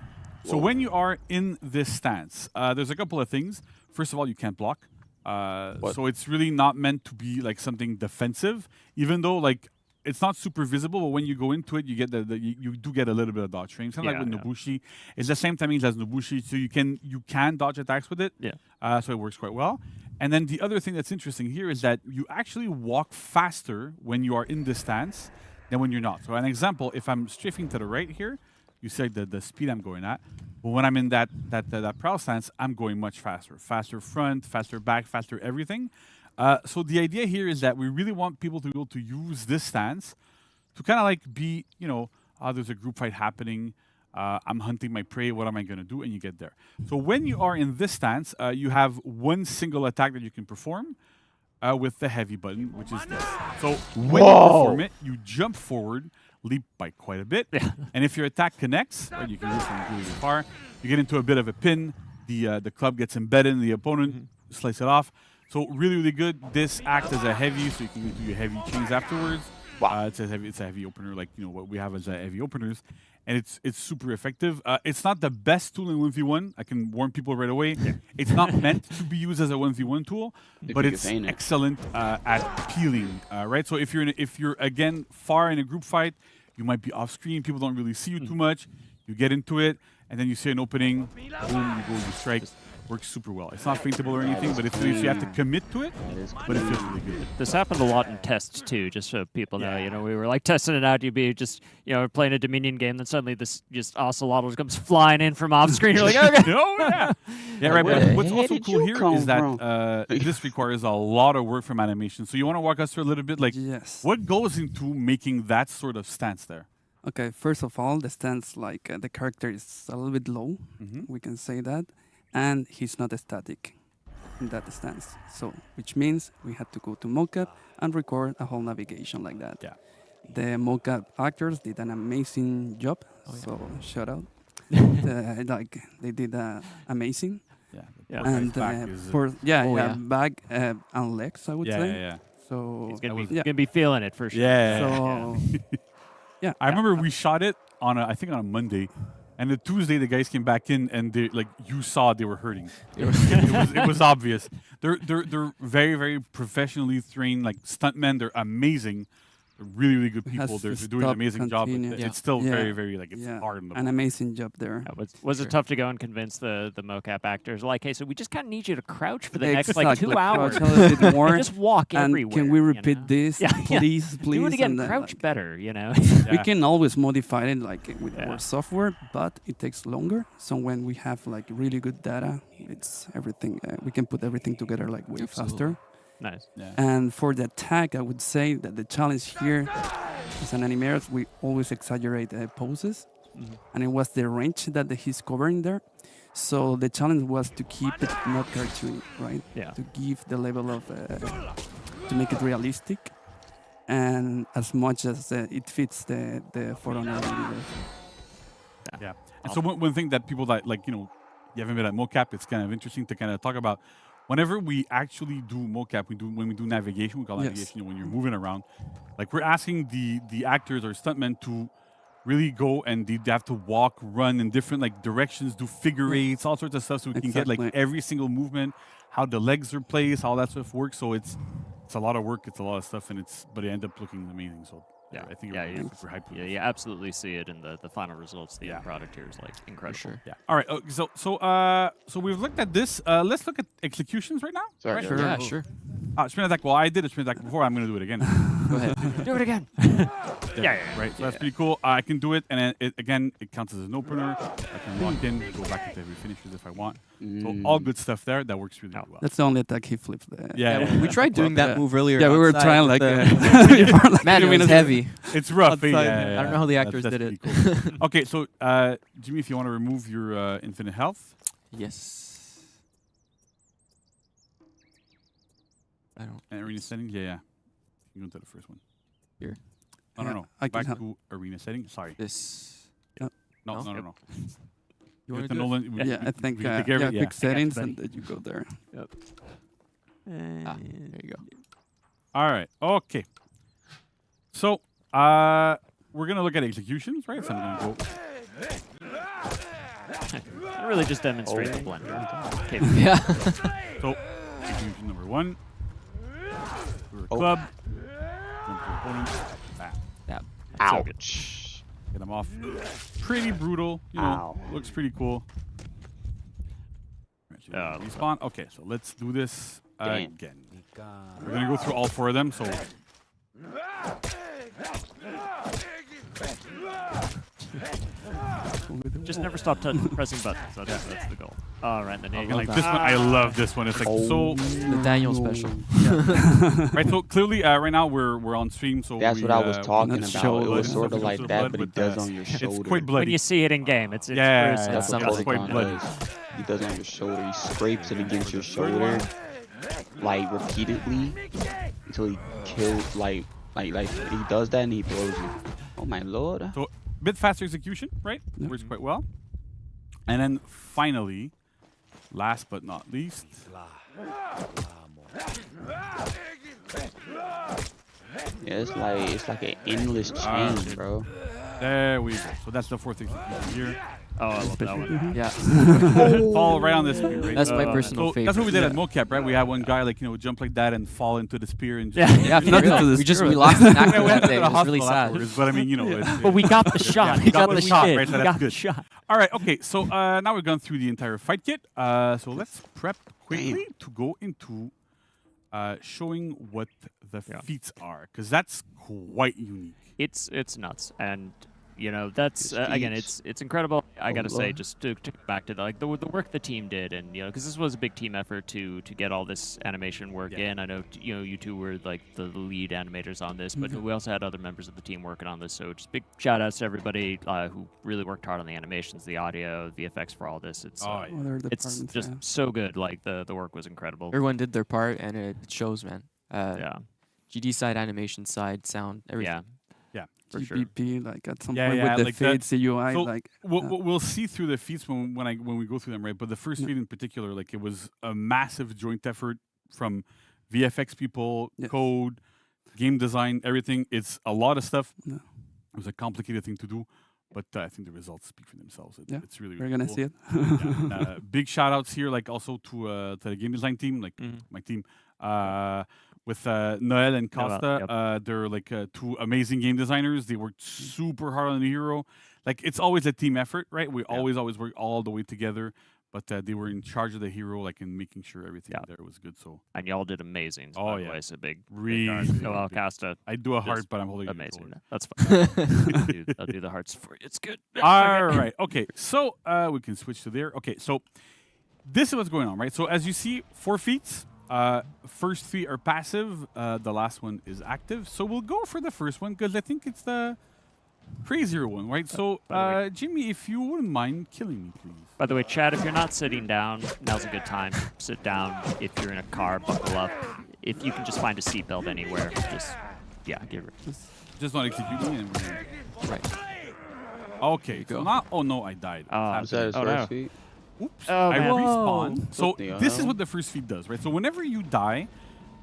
So when you are in this stance, there's a couple of things. First of all, you can't block. So it's really not meant to be like something defensive, even though like it's not super visible. But when you go into it, you get you do get a little bit of dodge range. Kind of like with Nobushi, it's the same timing as Nobushi, so you can dodge attacks with it. So it works quite well. And then the other thing that's interesting here is that you actually walk faster when you are in this stance than when you're not. So an example, if I'm strafing to the right here, you see the speed I'm going at. But when I'm in that prowl stance, I'm going much faster. Faster front, faster back, faster everything. So the idea here is that we really want people to be able to use this stance to kind of like be, there's a group fight happening. I'm hunting my prey. What am I going to do? And you get there. So when you are in this stance, you have one single attack that you can perform with the heavy button, which is this. So when you perform it, you jump forward, leap by quite a bit. And if your attack connects, right, you can move from really far, you get into a bit of a pin. The club gets embedded in the opponent, slice it off. So really, really good. This acts as a heavy, so you can do your heavy chains afterwards. It's a heavy opener, like what we have as heavy openers, and it's super effective. It's not the best tool in 1v1. I can warn people right away. It's not meant to be used as a 1v1 tool, but it's excellent at peeling. Right. So if you're again far in a group fight, you might be off screen. People don't really see you too much. You get into it, and then you see an opening. Boom! You go, you strike. works super well. It's not faintable or anything, but it's really, you have to commit to it, but it feels really good. This happened a lot in tests too, just so people know. You know, we were like testing it out. You'd be just, you know, playing a Dominion game, then suddenly this just Ocelotl comes flying in from off screen. You're like, okay. Oh yeah, yeah, right. Where But the what's hell also did cool you here come is that from? this requires a lot of work from animation. So you want to walk us through a little bit, like Yes. what goes into making that sort of stance there? Okay, first of all, the stance, like the character is a little bit low, we can say that, and he's not static in that stance. So, which means we had to go to mocap and record a whole navigation like that. Yeah. The mocap actors did an amazing job, so shout out. Like they did amazing. Yeah. And Back is, back and legs, I would say. yeah. So He's gonna be feeling it for sure. Yeah. So yeah, I remember we shot it on I think on a Monday, and the Tuesday the guys came back in and they like you saw they were hurting. It was obvious. They're very very professionally trained like stuntmen. They're amazing. They're really really good people. They're doing an amazing job. But it's still very very like it's hard. In the an amazing job there. Was it tough to go and convince the mocap actors like, hey, so we just kind of need you to crouch for the next like 2 hours, crouch a little bit more, just walk and everywhere. can we repeat you know? this, please? Do it again. And then, Crouch like, better. You know. We can always modify it like with our software, but it takes longer. So when we have like really good data, it's everything. We can put everything together like way faster. Nice. Yeah. And for the attack, I would say that the challenge here, as an animator, we always exaggerate poses, and it was the range that he's covering there. So the challenge was to keep it not cartoony, right? Yeah. To give the level of, to make it realistic, and as much as it fits the For Honor universe. Yeah. And so one thing that people that like, you know, you haven't been at mocap, it's kind of interesting to kind of talk about. Whenever we actually do mocap, when we do navigation, we call navigation, you know, when you're moving around, like we're asking the actors or stuntmen to really go and they have to walk, run in different like directions, do figure eights, all sorts of stuff, so we can get like every single movement, how the legs are placed, how that stuff works. So it's a lot of work, it's a lot of stuff, but it end up looking amazing. So yeah, I think you're super hyped. Yeah, you absolutely see it in the final results. The end product here is like incredible. Sure. Yeah. All right. So we've looked at this. Let's look at executions right now. Sorry. Right? Sure. Yeah, sure. Spin attack. Well, I did a spin attack before. I'm going to do it again. Go ahead. Do it again. Yeah. Right. So that's pretty cool. I can do it, and then it counts as an opener. I can walk in, go back into every finishes if I want. So all good stuff there. That works really well. That's the only attack he flipped. Yeah. We tried doing that move earlier. Yeah, we were outside trying with like before, like man, 2 it was minutes. heavy. It's rough. Outside. Yeah, I don't know how the actors that's did it. pretty Cool. Okay, so Jimmy, if you want to remove your infinite health. Yes. I don't. And arena settings, yeah. You go into the first one. Here. No. I can Back help. to arena settings. Sorry. This. No. You want Hit to the Nolan. Yeah, I think we can take care of it, quick settings, buddy. and then you go there. there you go. All right. Okay. So we're gonna look at executions, right? So I'm gonna It really just demonstrates the blender. Okay. Yeah. So execution number 1. We're a club. Jump to opponent. Bam. Ouch. Get them off. Pretty brutal. You know, looks pretty cool. Respawn. Okay, so let's do this again. We're gonna go through all 4 of them. So. Just never stop pressing buttons. That's the goal. All right, then you Like this one, I love this one. It's like so. The Daniel special. Right, so clearly right now we're on stream, so That's what I was talking about. show It was blood, sort of it's like blood, that, but but it does on your shoulder. It's quite bloody. When you see it in game, it's Yeah, gruesome. That's That's what quite Polygon bloody. does. He does it on your shoulder. He scrapes it against your shoulder, like repeatedly, until he kills. Like he does that and he throws you. Oh my lord! So bit faster execution, right? Works quite well. And then finally, last but not least, Yeah, it's like an endless chain, bro. there we go. So that's the 4th execution here. Oh, I love that one. Yeah. Fall right on the spear, right? That's my personal So favorite. that's what we did Yeah. at mocap, right? We had one guy like jump like that and fall into the spear and Yeah. just Yeah, for Not real. into the We spirit. lost an we actor went that to day. the It was really hospital sad. afterwards, but I mean, But we got the shot. we We got got the the shot, shit. right? So We that's got the good. shot. All right, okay. So now we've gone through the entire fight kit. So let's prep quickly to go into showing what the feats are, because that's quite unique. It's nuts, and you know that's His again, feats. it's incredible. I Oh, gotta say, Lord. just to go back to the work the team did, and you know, because this was a big team effort to get all this animation work in. I know you know you two were like the lead animators on this, but we also had other members of the team working on this. So just big shout outs to everybody who really worked hard on the animations, the audio, the effects for all this. It's Other it's departments, just yeah. so good. Like the work was incredible. Everyone did their part, and it shows, man. Yeah. GD side, animation side, sound, everything. Yeah. Yeah. For sure. GPP, like at some Yeah, point yeah, with the like that. feeds, the UI, So like we'll see through the feats when we go through them, right? But the first feat in particular, like it was a massive joint effort from VFX people, Yes. code, game design, everything. It's a lot of stuff. Yeah. It was a complicated thing to do, but I think the results speak for themselves. Yeah, It's really, we're really gonna cool. see it. Yeah. Big shout outs here, like also to the game design team, like my team. With Noel and Costa, they're like two amazing game designers. They worked super hard on the hero. Like it's always a team effort, right? We always work all the way together. But they were in charge of the hero, like in making sure everything there was good. So And y'all did amazing. Oh, by the yeah. way, so big. Really Noel big. Costa. I do a heart, just but I'm holding it amazing. forward. That's fine. I'll do the hearts for you. It's good. All right. Okay. So we can switch to there. Okay. So this is what's going on, right? So as you see, 4 feats. First 3 are passive. The last one is active. So we'll go for the first one because I think it's the crazier one, right? So Jimmy, if you wouldn't mind killing me, please. By the way, Chad, if you're not sitting down, now's a good time. Sit down. If you're in a car, buckle up. If you can just find a seatbelt anywhere, just give it. Just not executing and Right. Okay. So now, oh no, I died. Was that his first feat? Oops. Oh, I man. respawn. So What the this is hell? what the first feat does, right? So whenever you die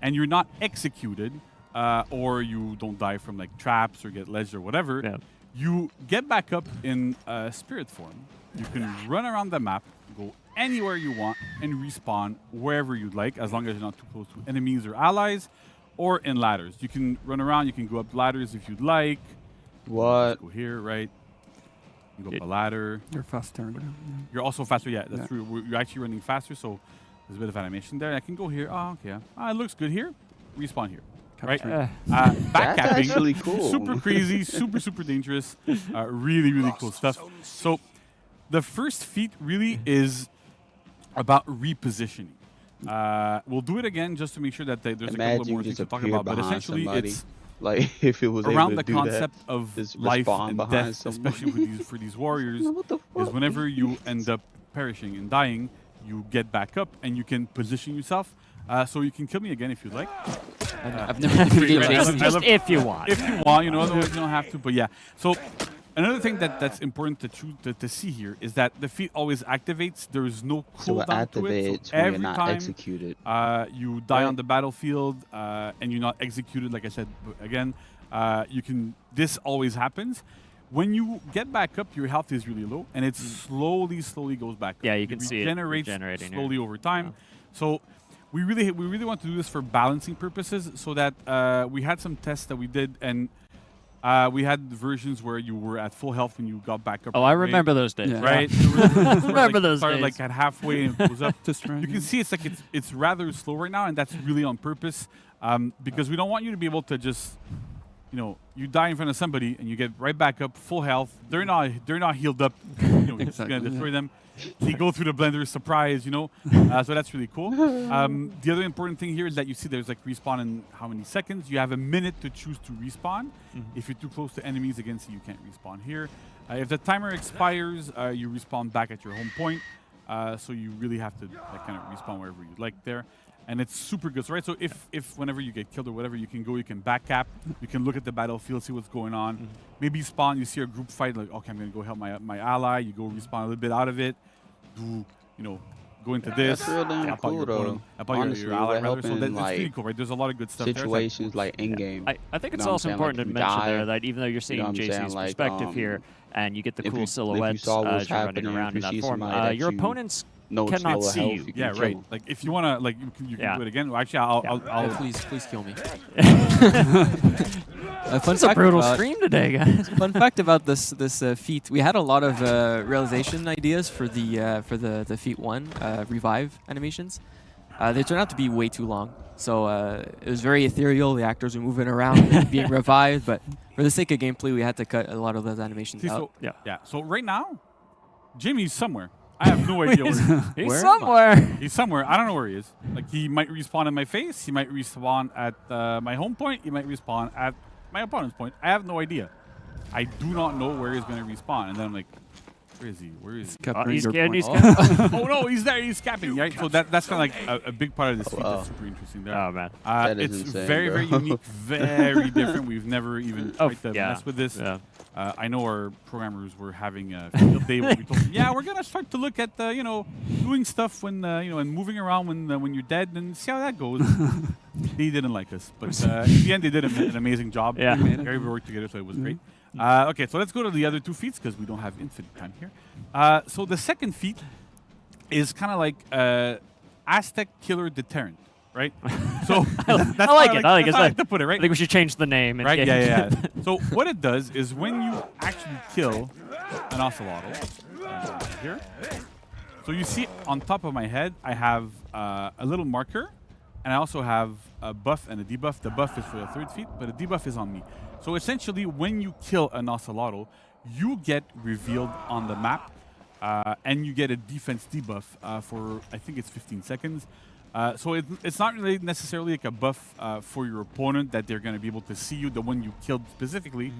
and you're not executed, or you don't die from like traps or get ledged or whatever, you get back up in spirit form. You can run around the map, go anywhere you want, and respawn wherever you'd like, as long as you're not too close to enemies or allies, or in ladders. You can run around, you can go up ladders if you'd like. What? Go here, right? You go up a ladder. You're faster. You're also faster, yeah, that's true. You're actually running faster, so there's a bit of animation there. I can go here. Oh, okay. It looks good here. Respawn here. Right? That's Backcapping. actually cool. Super crazy, super dangerous. Really, really cool stuff. So the first feat really is about repositioning. We'll do it again just to make sure that there's a couple of Imagine more you things to just talk appear about. But behind essentially, somebody. it's Like if it was around able the to do concept that, of just life respawn and behind death, someone. especially for these warriors, is whenever you end up perishing and dying, you get back up and you can position yourself. So you can kill me again if you'd like. I've never defeated Jason. Just if you want. If you want, you know, otherwise you don't have to. But yeah. So another thing that's important to see here is that the feat always activates. There is no So it cooldown to it. activates So when every you're not time executed. you die on the battlefield and you're not executed, like I said again, you can. This always happens. When you get back up, your health is really low, and it slowly goes back up. Yeah, you can see it regenerates regenerating slowly over time. So we really want to do this for balancing purposes, so that we had some tests that we did, and we had versions where you were at full health when you got back up. Oh, I remember those days. Yeah. Right? Remember those started days. like at halfway and it goes up. Just You can see it's like it's rather slow right now, and that's really on purpose because we don't want you to be able to just, you know, you die in front of somebody and you get right back up, full health. They're not healed up. You know, you're just Exactly, gonna destroy yeah. them. They go through the blender, surprise, you know. So that's really cool. The other important thing here is that you see there's like respawn in how many seconds. You have a minute to choose to respawn. If you're too close to enemies against you, you can't respawn here. If the timer expires, you respawn back at your home point. So you really have to like, kind of respawn wherever you'd like there. And it's super good, so, right? So if whenever you get killed or whatever, you can go, you can back cap, you can look at the battlefield, see what's going on. Maybe spawn, you see a group fight, like, okay, I'm gonna go help my ally. You go respawn a little bit out of it, do, you know, go into this, That's real damn help out your cool, though. opponent, help out Honestly, your ally we're rather. So helping, that's pretty like, cool, right? There's a lot of good stuff there. situations like in game. I think it's You know what I'm also saying? important Like, to if you mention there die, that even though you're you seeing know what I'm saying? JC's Like, perspective here, and you get the if cool you silhouettes saw what's as you're running happening, around if in you that see form, somebody that your you opponents know it's cannot low see health, you. you can Yeah, kill right. them. Like if you wanna, like you can do it again. Well, actually, I'll Please kill me. Fun it's a brutal stream today, guys. Fun fact about this feat: we had a lot of realization ideas for the feat 1 revive animations. They turned out to be way too long, so it was very ethereal. The actors were moving around and being revived, but for the sake of gameplay, we had to cut a lot of those animations out. So, yeah. So right now, Jimmy's somewhere. I have no idea where he is. He's somewhere. He's somewhere. I don't know where he is. Like he might respawn in my face. He might respawn at my home point. He might respawn at my opponent's point. I have no idea. I do not know where he's going to respawn. And then I'm like, where is he? Where is he? He's scared. He's Oh no, he's there. He's capping, right? So that's kind of like a big part of this feat. That's super interesting there. Oh man, it's insane, very bro. very unique, very different. We've never even tried to mess with this. Yeah. I know our programmers were having a field day where we told them, yeah, we're gonna start to look at doing stuff when and moving around when you're dead and see how that goes. They didn't like us, but in the end they did an amazing job. Yeah. We worked together, so it was great. Okay, so let's go to the other two feats because we don't have infinite time here. So the second feat is kind of like Aztec Killer Deterrent, right? So that's I like it. I like it. that's how I like to put it, right? I think we should change the name. and Right? get- Yeah. So what it does is when you actually kill an ocelotl here. So you see on top of my head, I have a little marker, and I also have a buff and a debuff. The buff is for the third feat, but the debuff is on me. So essentially, when you kill an ocelotl, you get revealed on the map, and you get a defense debuff for, I think it's 15 seconds. So it's not really necessarily like a buff for your opponent that they're going to be able to see you, the one you killed specifically,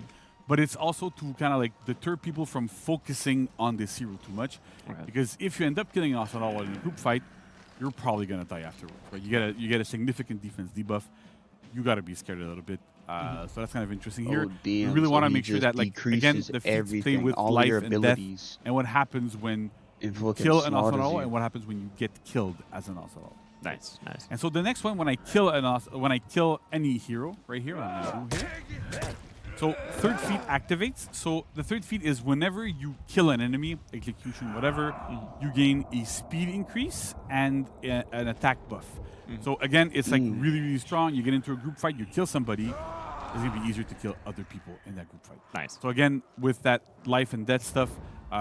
but it's also to kind of like deter people from focusing on this hero too much. Right. Because if you end up killing an ocelotl in a group fight, you're probably going to die afterwards. Right? You get a significant defense debuff. You got to be scared a little bit. So that's kind of interesting here. Oh, We damn, really so want to he make sure just that, like, again, decreases the feats play everything, with all life your and death, abilities. and what happens when And you fucking kill an slaughters ocelotl you. and what happens when you get killed as an ocelotl. Nice, nice. And so the next one, when I kill any hero, right here, I'm gonna do here. So third feat activates. So the third feat is whenever you kill an enemy, execution, whatever, you gain a speed increase and an attack buff. So again, it's like really, really strong. You get into a group fight, you kill somebody, it's gonna be easier to kill other people in that group fight. Nice. So again, with that life and death stuff,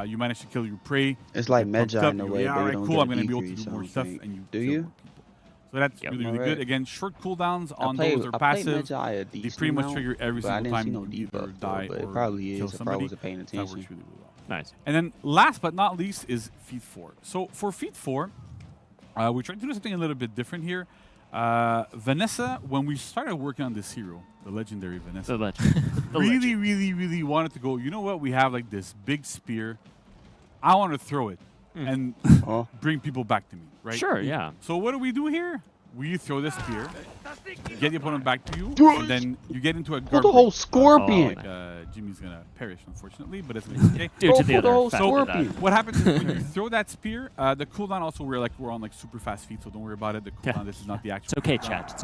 you manage to kill your prey. It's like you get pumped Magi up, in a you way, go, but you alright, don't cool, get I'm a gonna be able to decrease, do I more don't stuff, think. and you Do kill you? more people. So that's really, really alright. good. Again, short cooldowns I on played- those are I played passive. Magi a They decent pretty much amount, trigger every but I single didn't time see no you either debuff, though, die but it or probably kill is if I somebody. wasn't paying That attention. works really, really well. Nice. And then last but not least is feat 4. So for feat 4, we tried to do something a little bit different here. Vanessa, when we started working on this hero, the legendary Vanessa, The legend. The really, legend. really, really wanted to go, you know what, we have like this big spear. I want to throw it and bring people back to me, right? Sure, yeah. So what do here? We throw the spear, get the opponent back to you, and then you get into a Pull the whole scorpion. Jimmy's gonna perish, unfortunately, but it's gonna be okay. Due to the Pull the other whole fact of that. scorpion. What happens is when you throw that spear, the cooldown also we're on like super fast feet, so don't worry about it. The cooldown, this is not the actual. It's okay, cooldown. chat. It's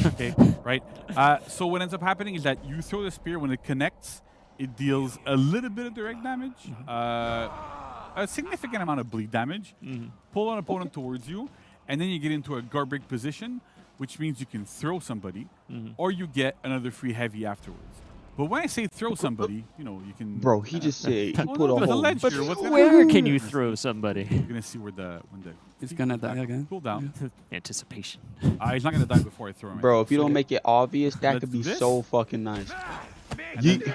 okay. Okay, right? So what ends up happening is that you throw the spear, when it connects, it deals a little bit of direct damage, a significant amount of bleed damage, pull an opponent towards you, and then you get into a guard break position, which means you can throw somebody, or you get another free heavy afterwards. But when I say throw somebody, you can... Bro, he just said he Oh, put no, a there's whole. ledge But here. What's gonna where happen? can you throw somebody? You're going to see when the It's gonna die again. cooldown. Anticipation. He's not going to die before I throw him. Bro, if you don't make it obvious, that Let's could do be this. so fucking nice. And then-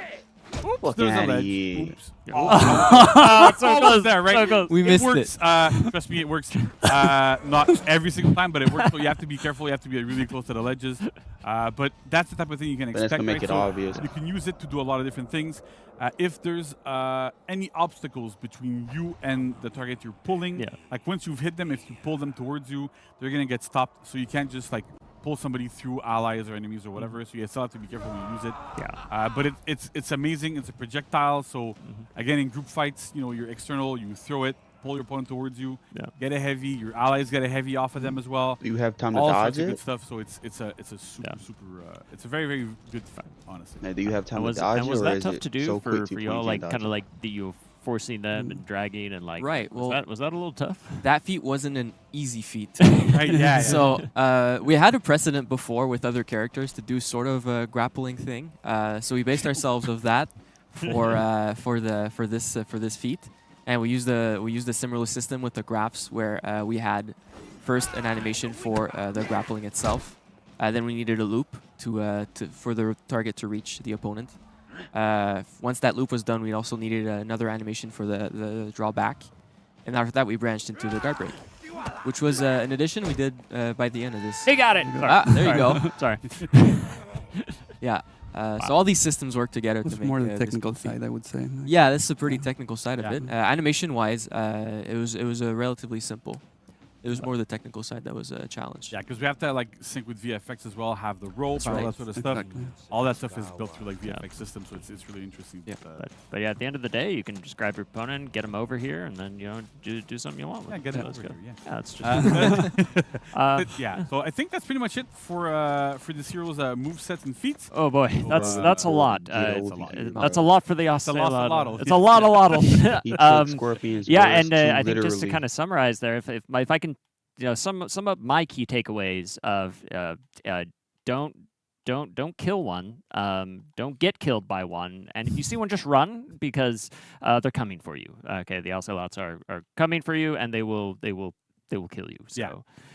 Fucking Oops, there's a outta ledge. here. Oops. Oh, it's So almost close, there, right? so close. We missed works, trust me, it works. Not every single time, but it works. So you have to be careful. You have to be really close to the ledges. But that's the type of thing you can But that's expect. to make right? it So obvious. You can use it to do a lot of different things. If there's any obstacles between you and the target you're pulling, like once you've hit them, if you pull them towards you, they're gonna get stopped. So you can't just like pull somebody through allies or enemies or whatever. So you still have to be careful when you use it. Yeah. But it's amazing. It's a projectile. So again, in group fights, you're external. You throw it. pull your opponent towards you, Yeah. get a heavy. Your allies get a heavy off of them as well. You have time to All dodge sorts of it. good stuff. So it's a super it's a very good fight, honestly. Now, do you have time And to dodge and it, was or that is tough it to do so quick for to y'all? you Like can't kind of dodge like you forcing them and dragging and like Right, well- was that a little tough? That feat wasn't an easy feat. Right, yeah. So we had a precedent before with other characters to do sort of a grappling thing. So we based ourselves of that for this feat, and we used a similar system with the graps where we had first an animation for the grappling itself, then we needed a loop for the target to reach the opponent. Once that loop was done, we also needed another animation for the drawback. And after that, we branched into the guard break, which was an addition we did by the end of this. He got it. Ah, there you go. Sorry. Yeah. So all these systems work together It's to make more the this technical cool feat. side, I would say. Yeah, that's a pretty technical side Yeah. of it. Animation-wise, it was relatively simple. It was more the technical side that was a challenge. Yeah, because we have to like sync with VFX as well, have the rope, all right. that sort of stuff. Exactly. All that stuff is built through like VFX systems, so it's really interesting. Yeah. But yeah, at the end of the day, you can just grab your opponent, get him over here, and then do something you want with Yeah, him. get So it that's over good. here, Yeah, it's just. But yeah, so I think that's pretty much it for this hero's move sets and feats. Oh boy, that's a lot. It's It's a lot. That's a lot for the It's a lot, Ocelotl. It's a lot of lotl. He took Scorpion's Yeah, words and too I think just to literally. kind of summarize there, if I can, sum up my key takeaways of don't kill one, don't get killed by one, and if you see one, just run because they're coming for you. Okay, the Ocelots are coming for you, and they will kill you. So Yeah,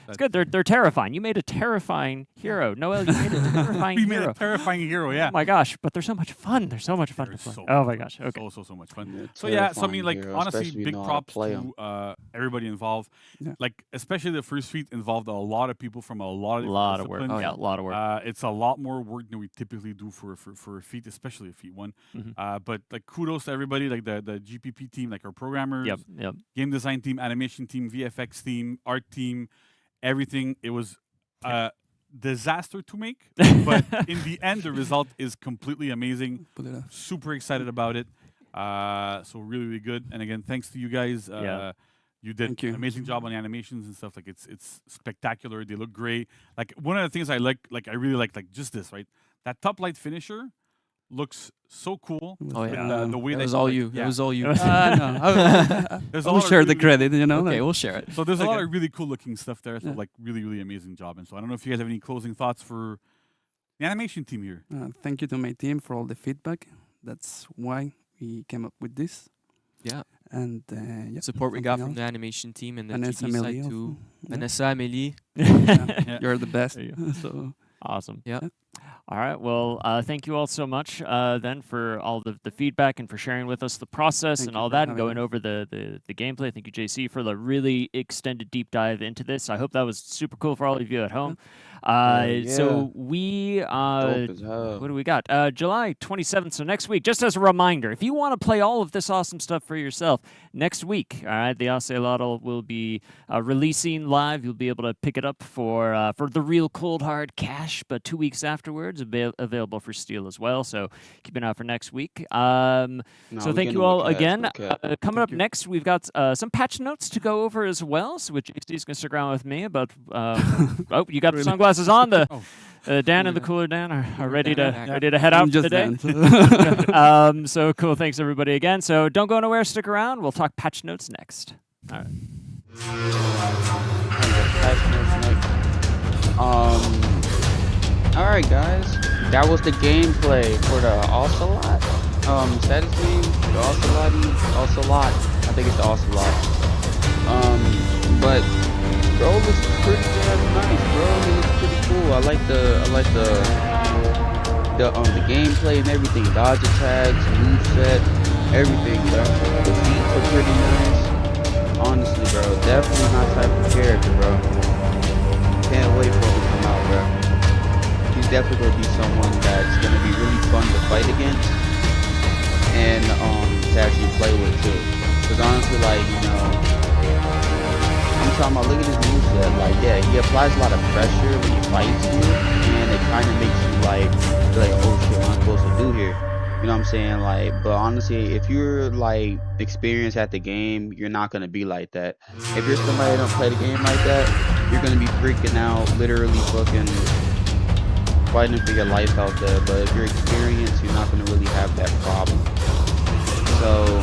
it's good. They're terrifying. You made a terrifying hero, Noel. You made a terrifying We hero. made a terrifying hero, yeah. Oh my gosh, but they're so much fun. They're so much fun They're to play. so Oh much my fun. gosh. Okay. So much fun. Yeah, So yeah, so I mean, terrifying like hero, honestly, especially if you big know how to props play 'em. to everybody involved. Yeah. Like especially the first feat involved a lot of people from a lot of A different lot of work. disciplines. Yeah, a lot of work. It's a lot more work than we typically do for a feat, especially a feat one. Mhm. But like kudos to everybody, like the GPP team, like our programmers, Yep. game design team, animation team, VFX team, art team, everything. It was a disaster to make, but in the end, the result is completely amazing. Pull it off. Super excited about it. So really good. And again, thanks to you guys. Yeah. You did Thank you. an amazing job on the animations and stuff. Like it's spectacular. They look great. Like one of the things I really like just this, right? That top light finisher looks so cool. Oh with yeah, the way it that was you, all like- you. yeah. It was all you. No, There's a I will lot of share the really- credit, you know. Okay, like- we'll share it. So there's a lot Okay. of really cool looking stuff there. So Yeah. like really amazing job. And so I don't know if you guys have any closing thoughts for the animation team here. Thank you to my team for all the feedback. That's why we came up with this. Yeah. And yeah, Support we got something from the else. animation team and the Vanessa 2D Amelie side also. too. Yeah. Vanessa, Amélie. Yeah, You're the best. There So Awesome. Yeah. All right. Well, thank you all so much then for all the feedback and for sharing with us the process Thank and you all for that and having going us. over the gameplay. Thank you, JC, for the really extended deep dive into this. I hope that was super cool for all of you at home. So we, Dope as hell. what do we got? July 27th, so next week. Just as a reminder, if you want to play all of this awesome stuff for yourself, next week, all right, the Ocelotl will be releasing live. You'll be able to pick it up for the real cold hard cash, but 2 weeks afterwards, available for Steal as well. So keep an eye out for next week. So we thank getting you all with cash, again. no cap. Coming up next, we've got some patch notes to go over as well. So which JC's going to stick around with me about. Oh, you got the sunglasses on. Dan and the cooler Dan are ready to head out for the day. So cool. Thanks everybody again. So don't go nowhere. Stick around. We'll talk patch notes next. All right. All right, guys. That was the gameplay for the Ocelot. Status game, the Ocelot. I think it's the Ocelot. But bro looks pretty damn nice, bro. He looks pretty cool. I like the gameplay and everything. Dodge attacks, moveset, everything, bro. The feats are pretty nice. Honestly, bro, definitely my type of character, bro. Can't wait for him to come out, bro. He's definitely gonna be someone that's gonna be really fun to fight against and to actually play with too. Cause honestly, like, you know, I'm talking about, look at his moveset. Like, yeah, he applies a lot of pressure when he fights you, and it kind of makes you like, oh shit, what am I supposed to do here? You know what I'm saying? Like, but honestly, if you're like experienced at the game, you're not gonna be like that. If you're somebody that don't play the game like that, you're gonna be freaking out, literally fucking fighting for your life out there. But if you're experienced, you're not gonna really have that problem. So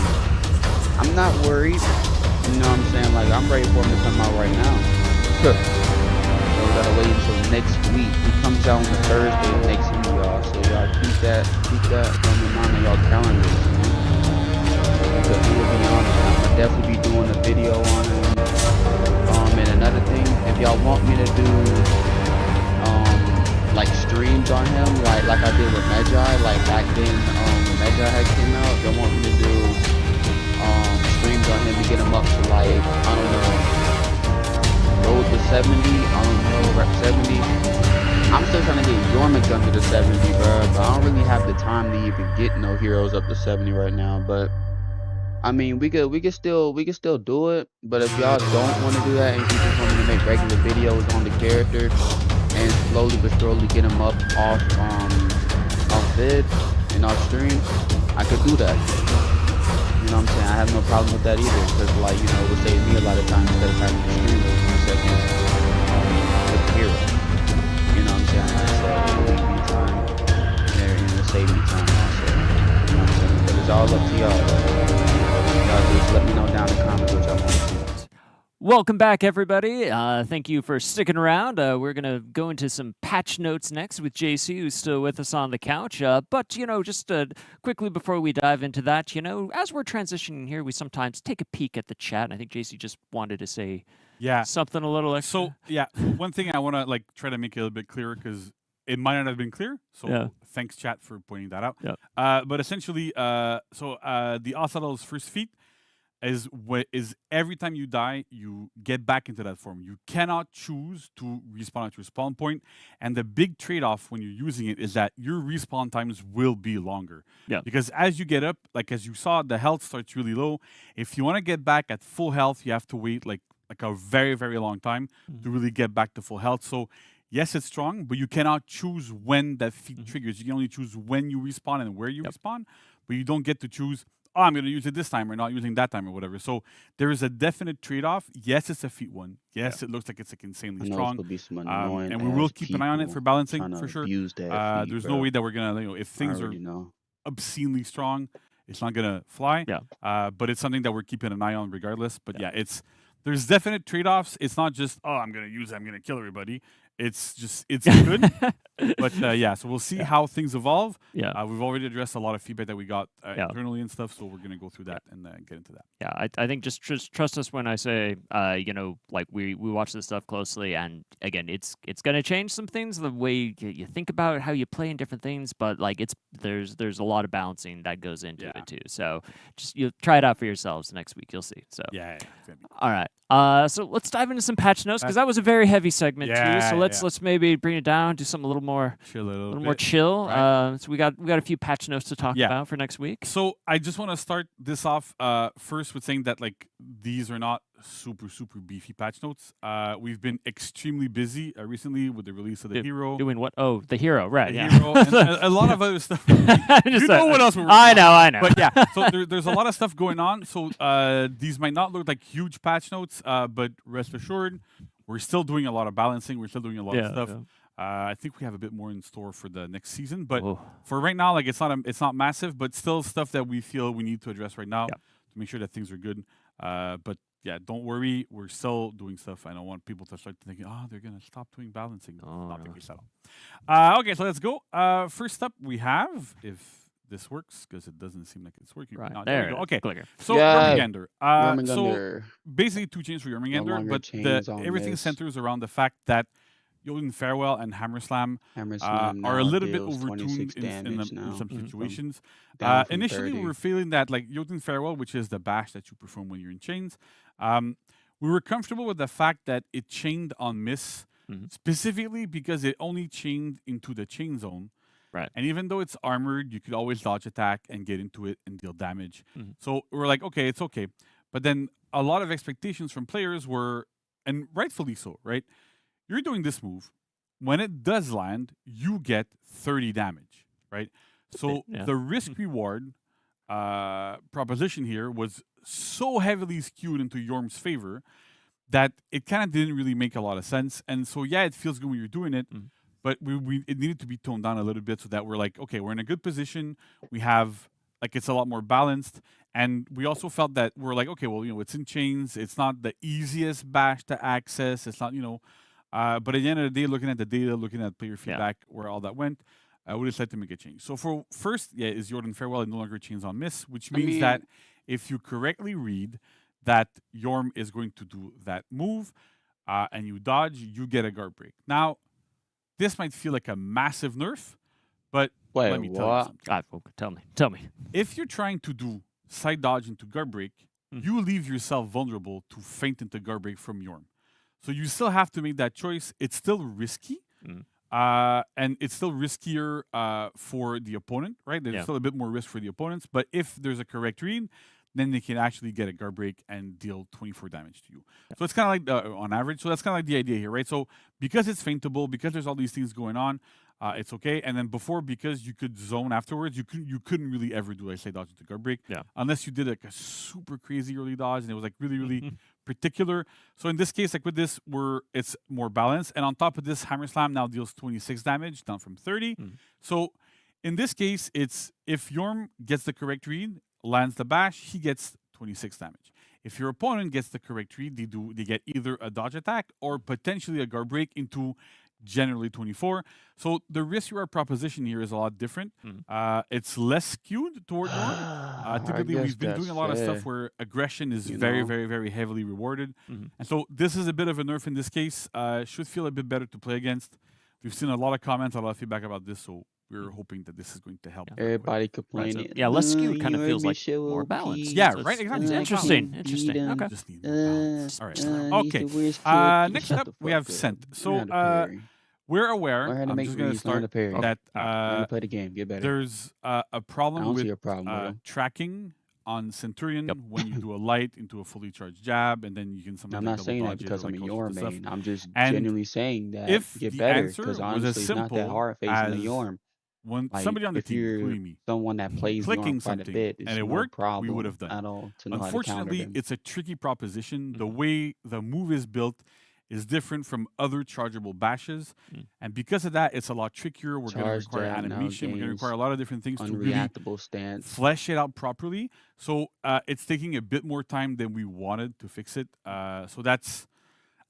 I'm not worried. You know what I'm saying? Like, I'm ready for him to come out right now. So we gotta wait until next week. He comes out on the Thursday of next week, y'all. So y'all keep that on your mind on y'all calendars, you know? Because he will be on it. I'm gonna definitely be doing a video on him. And another thing, if y'all want me to do like streams on him, like I did with Magi, like back then when Magi had came out, they want me to do streams on him to get him up to like, I don't know, road to 70, I don't know, rep 70. I'm still trying to get Yormik under the 70, bro, but I don't really have the time to even get no heroes up to 70 right now. But I mean, we could still do it. But if y'all don't want to do that and you just want me to make regular videos on the character and slowly but surely get them up off vid and off stream, I could do that. You know what I'm saying? I have no problem with that either, because like, you know, it would save me a lot of time instead of having to stream those 2 seconds with the hero. You know what I'm saying? Like, so it'll leave me time there and it'll save me time also. You know what I'm saying? But it's all up to y'all. Y'all just let me know down in the comments what y'all want to see. Welcome back, everybody. Thank you for sticking around. We're going to go into some patch notes next with JC, who's still with us on the couch. But, you know, just quickly before we dive into that, you know, as we're transitioning here, we sometimes take a peek at the chat. And I think JC just wanted to say something a little extra. So, yeah, one thing I want to, like, try to make it a little bit clearer, because it might not have been clear. So thanks, chat, for pointing that out. But essentially, the Ocelot's first feat is every time you die, you get back into that form. You cannot choose to respawn at your spawn point, and the big trade-off when you're using it is that your respawn times will be longer. Because as you get up, like as you saw, the health starts really low. If you want to get back at full health, you have to wait like a very, very long time to really get back to full health. So yes, it's strong, but you cannot choose when that feat triggers. You can only choose when you respawn and where you respawn, but you don't get to choose, oh, I'm going to use it this time or not using that time or whatever. So there is a definite trade-off. Yes, it's a feat one. Yes, it looks like it's like insanely strong. Be some annoying and we will keep an eye on it for balancing for sure. There's no way that we're going to, you know, if things are obscenely strong, it's not going to fly. But it's something that we're keeping an eye on regardless. But there's definite trade-offs. It's not just, oh, I'm going to use it, I'm going to kill everybody. It's just, it's good. But so we'll see how things evolve. We've already addressed a lot of feedback that we got internally and stuff, so we're going to go through that and get into that. I think just trust us when I say, you know, like we watch this stuff closely, and again, it's going to change some things, the way you think about it, how you play in different things, but like there's a lot of balancing that goes into it too. So just you try it out for yourselves next week, you'll see. So all right. So let's dive into some patch notes, because that was a very heavy segment too. So let's maybe bring it down, do something a little more chill. Right. So we got a few patch notes to talk about for next week. So I just want to start this off first with saying that like these are not super beefy patch notes. We've been extremely busy recently with the release of the hero. Doing what? Oh, the hero, right? The hero, and a lot of other stuff. You know what else we're working I know. But yeah, so there's a lot of stuff going on. So these might not look like huge patch notes, but rest assured, we're still doing a lot of balancing. We're still doing a lot of stuff. I think we have a bit more in store for the next season, but for right now, like it's not massive, but still stuff that we feel we need to address right now to make sure that things are good. But yeah, don't worry, we're still doing stuff. I don't want people to start thinking, oh, they're gonna stop doing balancing. No, not the case at all. Okay, so let's go. First up, we have, if this works, because it doesn't seem like it's working right now. There we go. Okay, clicker. So Jormungandr. So basically 2 chains for Jormungandr, but everything centers around the fact that Jotun Farewell and Hammerslam are a little bit overtuned in some situations. Initially, we were feeling that like Jotun Farewell, which is the bash that you perform when you're in chains, we were comfortable with the fact that it chained on miss, specifically because it only chained into the chain zone. Right. And even though it's armored, you could always dodge attack and get into it and deal damage. So we're like, okay, it's okay. But then a lot of expectations from players were, and rightfully so, right? You're doing this move. When it does land, you get 30 damage, right? So Yeah. the risk reward proposition here was so heavily skewed into Yorm's favor that it kind of didn't really make a lot of sense. And so, yeah, it feels good when you're doing it, but it needed to be toned down a little bit so that we're like, okay, we're in a good position. We have, like, it's a lot more balanced. And we also felt that we're like, okay, well, it's in chains. It's not the easiest bash to access. It's not, but at the end of the day, looking at the data, looking at player feedback, where all that went, we decided to make a change. So for first, is Jordan Farewell no longer chains on miss, which means that if you correctly read that Yorm is going to do that move and you dodge, you get a guard break. Now, this might feel like a massive nerf, but let me tell you something. Tell me. If you're trying to do side dodge into guard break, you leave yourself vulnerable to feint into guard break from Yorm. So you still have to make that choice. It's still risky. And it's still riskier for the opponent, right? There's still a bit more risk for the opponents. But if there's a correct read, then they can actually get a guard break and deal 24 damage to you. So it's kind of like, on average, so that's kind of like the idea here, right? So because it's feintable, because there's all these things going on, it's okay. And then before, because you could zone afterwards, you couldn't really ever do, like, say, dodge into guard break, unless you did like a super crazy early dodge and it was like really, really particular. So in this case, like with this, it's more balanced. And on top of this, Hammer Slam now deals 26 damage, down from 30. So in this case, it's if Yorm gets the correct read, lands the bash, he gets 26 damage. If your opponent gets the correct read, they get either a dodge attack or potentially a guard break into generally 24. So the risk reward proposition here is a lot different. It's less skewed toward Yorm. Typically, we've been doing a lot of stuff where aggression is very, very, very heavily rewarded. And so this is a bit of a nerf in this case. Should feel a bit better to play against. We've seen a lot of comments, a lot of feedback about this, so we're hoping that this is going to help. Everybody complaining. Right, so, less skewed kind of feels like more balanced. Yeah, so right, exactly. Interesting. Okay. Just need more balance. All right. Okay. Next up, we have Scent. So we're aware. I'm just going to start that play the game. Get better. There's a problem with tracking on Centurion when you do a light into a fully charged jab, and then you can sometimes. I'm not saying that because I'm in your main. I'm just and genuinely saying that if get the better answer because was honestly, as it's not simple that hard facing the Yorm. When Like, somebody on the if team, you're including me, someone that plays clicking Yorm quite a something bit, it's and it no worked, we problem would have done at all to know how to Unfortunately, counter them. it's a tricky proposition. The way the move is built is different from other chargeable bashes, and because of that, it's a lot trickier. We're going to require animation. We're going to require a lot of different things to really unreactable stance. flesh it out properly. So it's taking a bit more time than we wanted to fix it. So that's.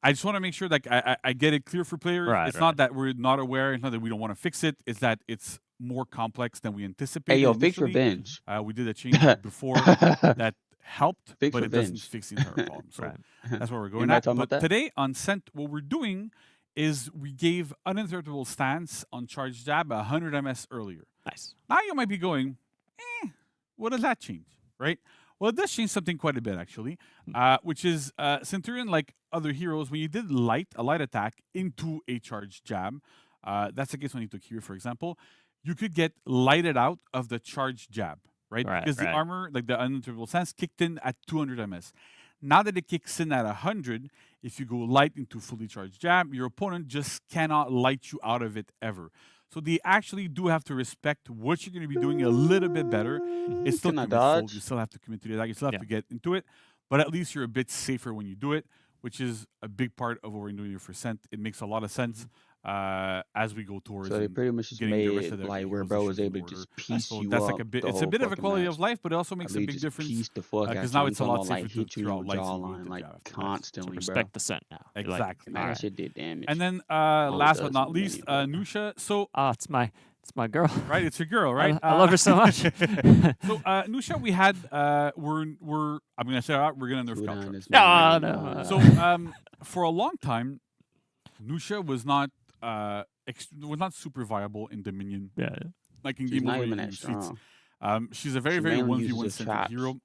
I just want to make sure that I get it clear for players. It's not that we're not aware. It's not that we don't want to fix it. It's that it's more complex than we anticipated. Hey, yo, initially. fix revenge. We did a change before that helped, Fix but it doesn't revenge. fix the entire problem. So that's what we're going Anybody at. talking But about that? today on Scent, what we're doing is we gave uninterruptible stance on charge jab 100 ms earlier. Nice. Now you might be going, what does that change, right? Well, it does change something quite a bit, actually, which is Centurion, like other heroes, when you did a light attack into a charged jab, that's the case when you took here, for example, you could get lighted out of the charged jab, right? Because the armor, like the uninterruptible stance, kicked in at 200 ms. Now that it kicks in at 100, if you go light into fully charged jab, your opponent just cannot light you out of it ever. So they actually do have to respect what you're going to be doing a little bit better. It's still dodge. You still have to commit to the attack. You still have to get into it. But at least you're a bit safer when you do it, which is a big part of what we're doing here for Scent. It makes a lot of sense as we go towards. So they pretty much just made it like where bro was able to just piece you that's up. Like a bit. The It's a whole bit of a fucking quality match. of life, but it also makes a They big just difference piece the fuck out because you now and it's a lot someone, safer hit you in throughout the lights and jawline into like jab. constantly, Respect the Scent now. Exactly. Man, that shit did damage. And then All it last does but not is least, many, Nusha. So it's my girl. Right, it's your girl, right? I love her so much. So Nusha, we had we're I'm gonna say we're gonna nerf Caltrops. No. So for a long time, Nusha was not super viable in Dominion. Yeah. Like in She's game not over even in that streets. strong. She's a very She very mainly 1v1 uses centered traps. hero.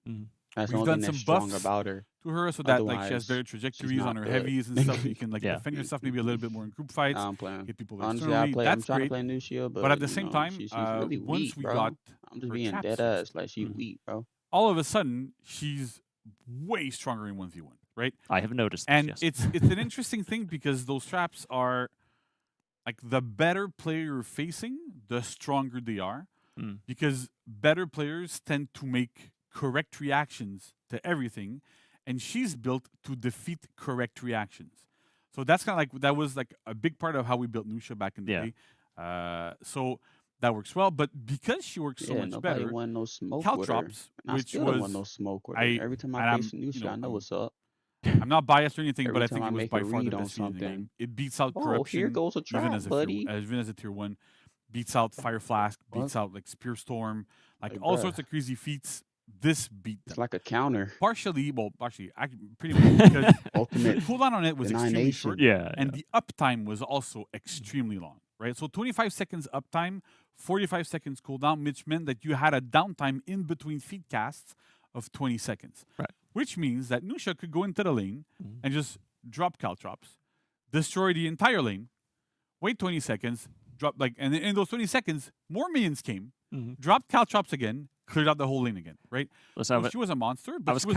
That's the We've only done thing some that's strong buffs about her. to her so that like she has Otherwise, better she's trajectories not on her good. heavys and stuff. So you can like defend yourself maybe a little bit more in group fights. I'm playing. Hit people Honestly, externally. I'm That's trying great. to play Nucia, But at the you same know, time, she's really once weak, we bro. got I'm just her being traps dead fixed, ass. Like she's weak, bro. all of a sudden she's way stronger in 1v1, right? I have noticed. And yes. it's an interesting thing because those traps are like the better player you're facing, the stronger they are. because better players tend to make correct reactions to everything, and she's built to defeat correct reactions. So that's kind of like that was like a big part of how we built Nusha back in the day. So that works well, but because she works so Yeah, much nobody better, want no smoke with her. caltrops, And I which still don't was want no smoke with her. I Every time and I I'm face Nusha, I know what's up. I'm not biased or anything, Every but I time think I it was make by a far the read on best feat in the game. something. It beats out Oh, corruption, here goes a even trap, as buddy. even as a tier 1, beats out Fire Flask, beats What? out like Spear Storm, like Like, all bruh. sorts of crazy feats. This beat them. It's like a counter. Partially, I pretty much because Ultimate the cooldown on it was extremely deniation. short, Yeah, and the uptime was also extremely long, right? So 25 seconds uptime, 45 seconds cooldown, which meant that you had a downtime in between feed casts of 20 seconds, Right. which means that Nusha could go into the lane and just drop caltrops, destroy the entire lane, wait 20 seconds, drop and in those 20 seconds, more minions came, dropped caltrops again, cleared out the whole lane again, right? Listen, So she was a monster, but I was, she was,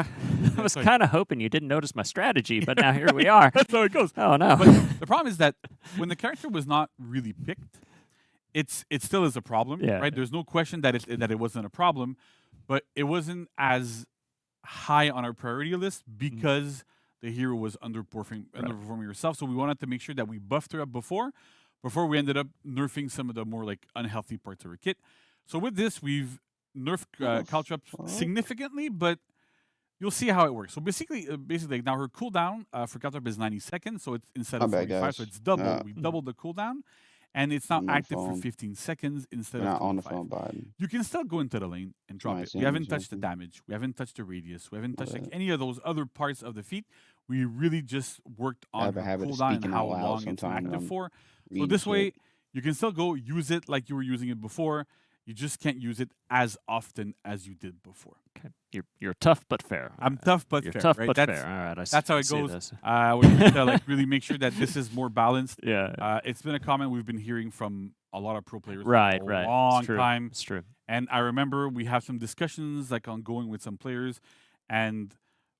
I was sorry. kind of hoping you didn't notice my strategy, but now here we are. That's how it goes. Oh no! But the problem is that when the character was not really picked, it still is a problem, Yeah. right? There's no question that it wasn't a problem, but it wasn't as high on our priority list because the hero was underperforming herself. So we wanted to make sure that we buffed her up before we ended up nerfing some of the more like unhealthy parts of her kit. So with this, we've nerfed caltrops significantly, but you'll see how it works. So basically now her cooldown for caltrop is 90 seconds, so it's instead of My bad, 45, guys. so it's double. We doubled the cooldown, and it's now I'm on active for phone. 15 seconds instead We're of not on the 25. phone, Biden. You can still go into the lane and drop My it. We haven't Xander's touched the open. damage. We haven't touched the radius. We haven't touched like But- any of those other parts of the feat. We really just worked I on have a her habit of cooldown and speaking how out loud long it's sometime when active I'm for. So reading this way, shit. you can still go use it like you were using it before. You just can't use it as often as you did before. Okay. You're tough but fair. I'm tough but You're fair. tough right? but That's, fair. All right, that's how I it see goes. this. We're trying to like really make sure that this is more balanced. Yeah. It's been a comment we've been hearing from a lot of pro players Right, for a right. long It's true. time. It's true. And I remember we have some discussions like ongoing with some players, and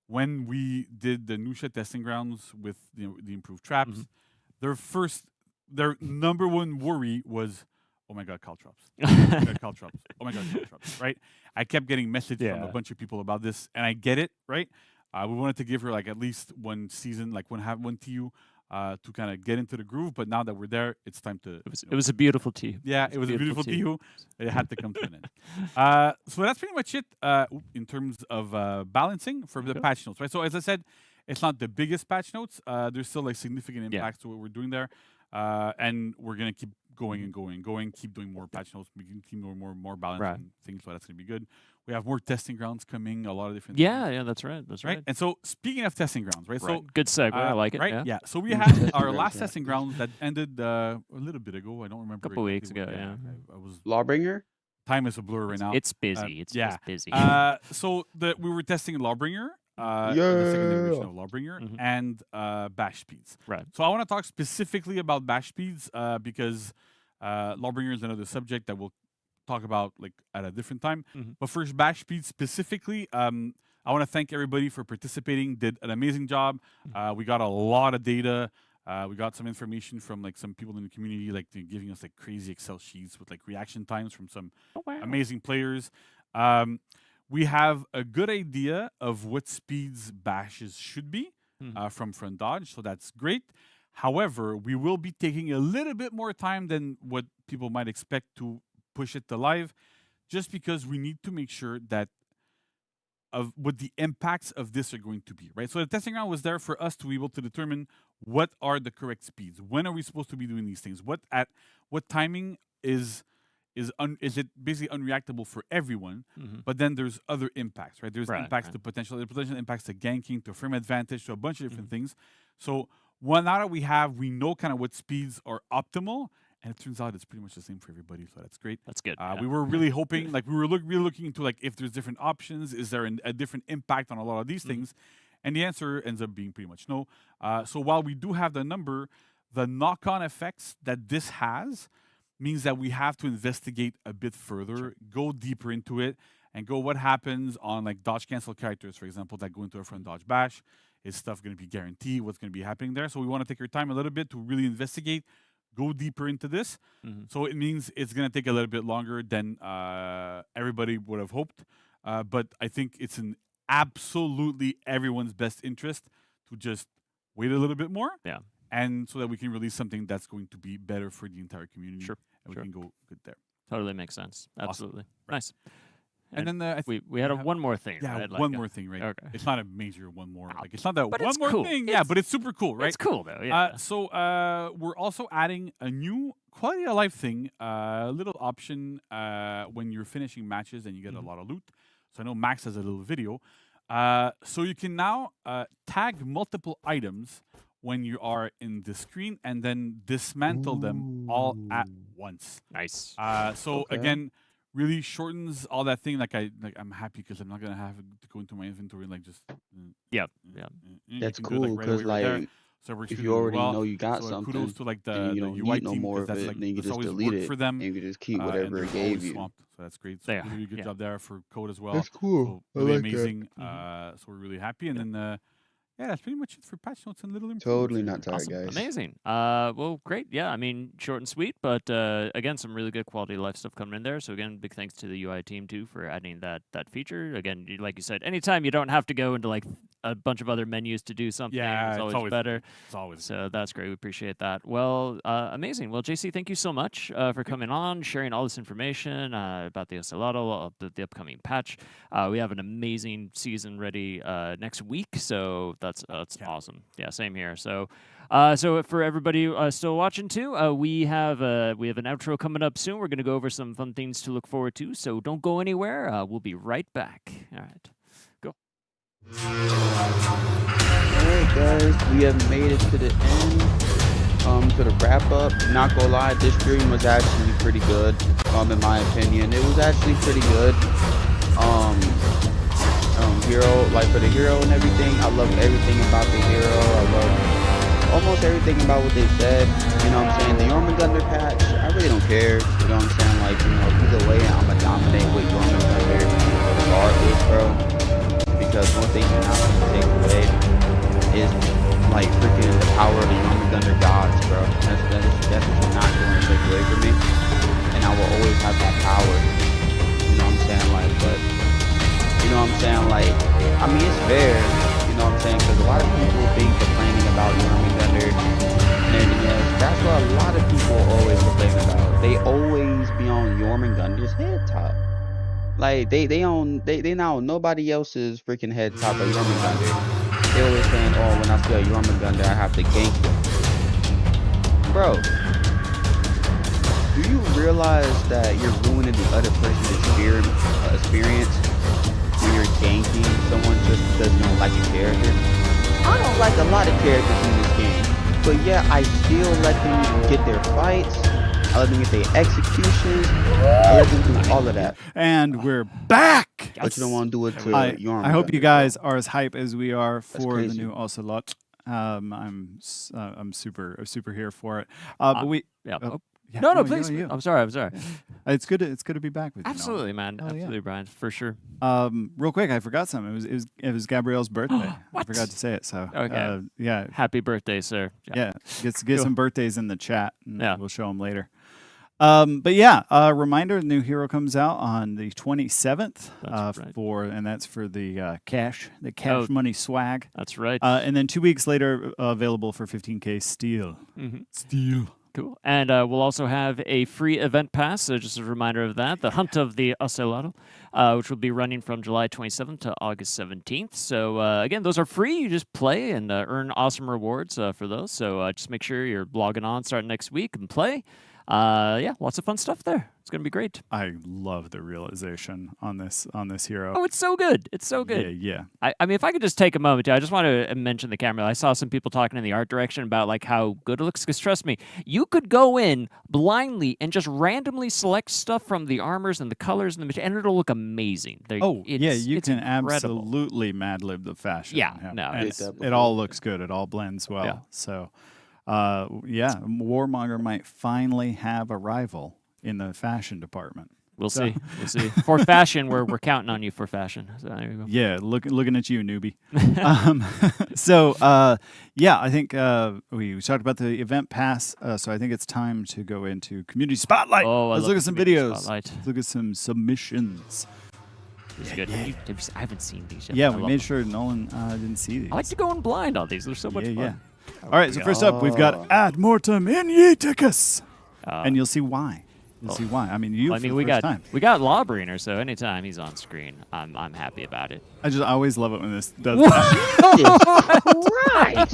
when we did the Nusha testing grounds with the improved traps, their number one worry was, oh my god, caltrops. Oh my god, caltrops. Oh my god, caltrops. Right? I kept getting messages from a bunch of people about this, and I get it. Right? We wanted to give her like at least one season, like one TU. To kind of get into the groove, but now that we're there, it's time to. It was a beautiful tea. Yeah, it was a beautiful TU. It had to come to an end. So that's pretty much it in terms of balancing for the patch notes, right? So as I said, it's not the biggest patch notes. There's still like significant impacts to what we're doing there, and we're gonna keep going and going, keep doing more patch notes, we can keep doing more balance and things. So that's gonna be good. We have more testing grounds coming, a lot of different. Yeah, that's right. That's right. And so speaking of testing grounds, right? So good segue. I like it. Right? Yeah. So we had our last testing grounds that ended a little bit ago. I don't remember. A couple weeks exactly ago. when. Yeah. I was Lawbringer. Time is a blur right now. It's busy. It's yeah. just busy. So we were testing Lawbringer, the second iteration of Lawbringer, and bash speeds. Right. So I want to talk specifically about bash speeds because Lawbringer is another subject that we'll talk about like at a different time. But first, bash speed specifically, I want to thank everybody for participating. Did an amazing job. We got a lot of data. We got some information from like some people in the community, like giving us like crazy Excel sheets with like reaction times from some amazing players. We have a good idea of what speeds bashes should be from front dodge, so that's great. However, we will be taking a little bit more time than what people might expect to push it to live, just because we need to make sure that of what the impacts of this are going to be, right? So the testing ground was there for us to be able to determine what are the correct speeds. When are we supposed to be doing these things? What timing is it basically unreactable for everyone? But then there's other impacts, right? There's impacts to potential impacts to ganking, to frame advantage, to a bunch of different things. So now that we know kind of what speeds are optimal. And it turns out it's pretty much the same for everybody, so that's great. That's good. We were really hoping, like we were really looking into like if there's different options, is there a different impact on a lot of these things? And the answer ends up being pretty much no. So while we do have the number, the knock-on effects that this has means that we have to investigate a bit further, go deeper into it, and go what happens on like dodge cancel characters, for example, that go into a front dodge bash. Is stuff going to be guaranteed? What's going to be happening there? So we want to take our time a little bit to really investigate, go deeper into this. So it means it's going to take a little bit longer than everybody would have hoped. But I think it's in absolutely everyone's best interest to just wait a little bit more. Yeah. And so that we can release something that's going to be better for the entire community. Sure. And we can go good there. Totally makes sense. Absolutely. Right. Nice. And then we had one more thing. Yeah, right? one more thing, right? Okay. It's not a major one more. Like it's not that But one it's more cool. thing. Yeah, but it's super cool, right? It's cool though. Yeah. So we're also adding a new quality of life thing, a little option when you're finishing matches and you get a lot of loot. So I know Max has a little video. So you can now tag multiple items when you are in the screen and then dismantle them all at once. Nice. So again, really shortens all that thing. I'm happy because I'm not gonna have to go into my inventory and just. That's You can do it, cool right because away, right there. like So we're if shooting you already well. know you got So something, kudos to like and you the don't UI need no team more because of that's it, like then you can that's just always delete worked it for them. and you can just keep And whatever they're it gave always you. swamped. So that's great. So There. really good Yeah. job there for code as well. That's cool. So I really like that. amazing. So we're really happy. And then that's pretty much it for patch notes and little improvements. Totally not tired, Awesome. guys. Amazing. Well, great. Yeah, I mean, short and sweet, but again, some really good quality of life stuff coming in there. So again, big thanks to the UI team too for adding that feature. Again, like you said, anytime you don't have to go into like a bunch of other menus to do something, Yeah, it's always better. It's always. So that's great. We appreciate that. Well, amazing. Well, JC, thank you so much for coming on, sharing all this information about the Ocelotl, the upcoming patch. We have an amazing season ready next week, so that's awesome. Yeah, same here. So, so for everybody still watching too, we have an outro coming up soon. We're going to go over some fun things to look forward to. So don't go anywhere. We'll be right back. All right, go. Alright guys, we have made it to the end. To the wrap up. Not gonna lie, this stream was actually pretty good. In my opinion, it was actually pretty good. Hero, like for the hero and everything, I love everything about the hero. I love almost everything about what they said. You know what I'm saying? The Jormungandr patch, I really don't care. You know what I'm saying? Like, either way, I'ma dominate with Jormungandr regardless, bro. Because one thing you're not gonna take away is like freaking the power of the Jormungandr gods, bro. That's what you're not gonna take away from me. And I will always have that power. You know what I'm saying? Like, but you know what I'm saying? Like, I mean, it's fair. You know what I'm saying? Because a lot of people be complaining about Jormungandr and everything else. That's what a lot of people always complain about. They always be on Jormungandr's head top. Like, they not on nobody else's freaking head top of Jormungandr. They always saying, oh, when I see a Jormungandr, I have to gank them. Bro, do you realize that you're ruining the other person's experience when you're ganking someone just because you don't like a character? I don't like a lot of characters in this game, but yeah, I still let them get their fights. I let them get their executions. I let them do all of that. And we're back. But you don't want to do it to Jormungandr. I hope you guys are as hype as we are for the crazy. new Ocelot. I'm super here for it. But we. Yeah. Oh, yeah, No, please. please. I'm sorry. It's good to be back with you. Absolutely, man. Oh, Absolutely, yeah. Brian. For sure. Real quick, I forgot something. It was Gabrielle's birthday. I forgot to say it. So Okay. yeah. Happy birthday, sir. Yeah. Get Cool. some birthdays in the chat. And Yeah. We'll show them later. But yeah, reminder: the new hero comes out on the 27th. That's right. And that's for the cash money swag. That's right. And then 2 weeks later, available for 15K steel. Mhm. Steel. Cool. And we'll also have a free event pass, so just a reminder of that, the Hunt of the Ocelotl, which will be running from July 27th to August 17th. So again, those are free. You just play and earn awesome rewards for those. So just make sure you're logging on starting next week and play. Yeah, lots of fun stuff there. It's going to be great. I love the realization on this hero. Oh, it's so good. It's so good. Yeah. I mean, if I could just take a moment, too, I just want to mention the camera. I saw some people talking in the art direction about like how good it looks. Because trust me, you could go in blindly and just randomly select stuff from the armors and the colors and the material, and it'll look amazing. You can incredible. absolutely Mad Lib the fashion. Yeah, no, And it's- it all looks good. It all blends well. Yeah. So, Warmonger might finally have a rival in the fashion department. We'll So- see. We'll see. For fashion, we're counting on you for fashion. So there you go. Yeah, looking at you, newbie. Yeah, I think we talked about the event pass, so I think it's time to go into community spotlight. Oh, I Let's love look the at some community videos. spotlight. Let's look at some submissions. It's good. I haven't seen these yet. Yeah, I we love made them. sure Nolan didn't see these. I like to go in blind on these. They're so much fun. Yeah. All right, so first up, we've got Ad Mortem in Yeeticus. And you'll see why. You'll see why. I mean, Well, for the we first got time. Lawbringer, so anytime he's on screen, I'm happy about it. I always love it when this does that. Right.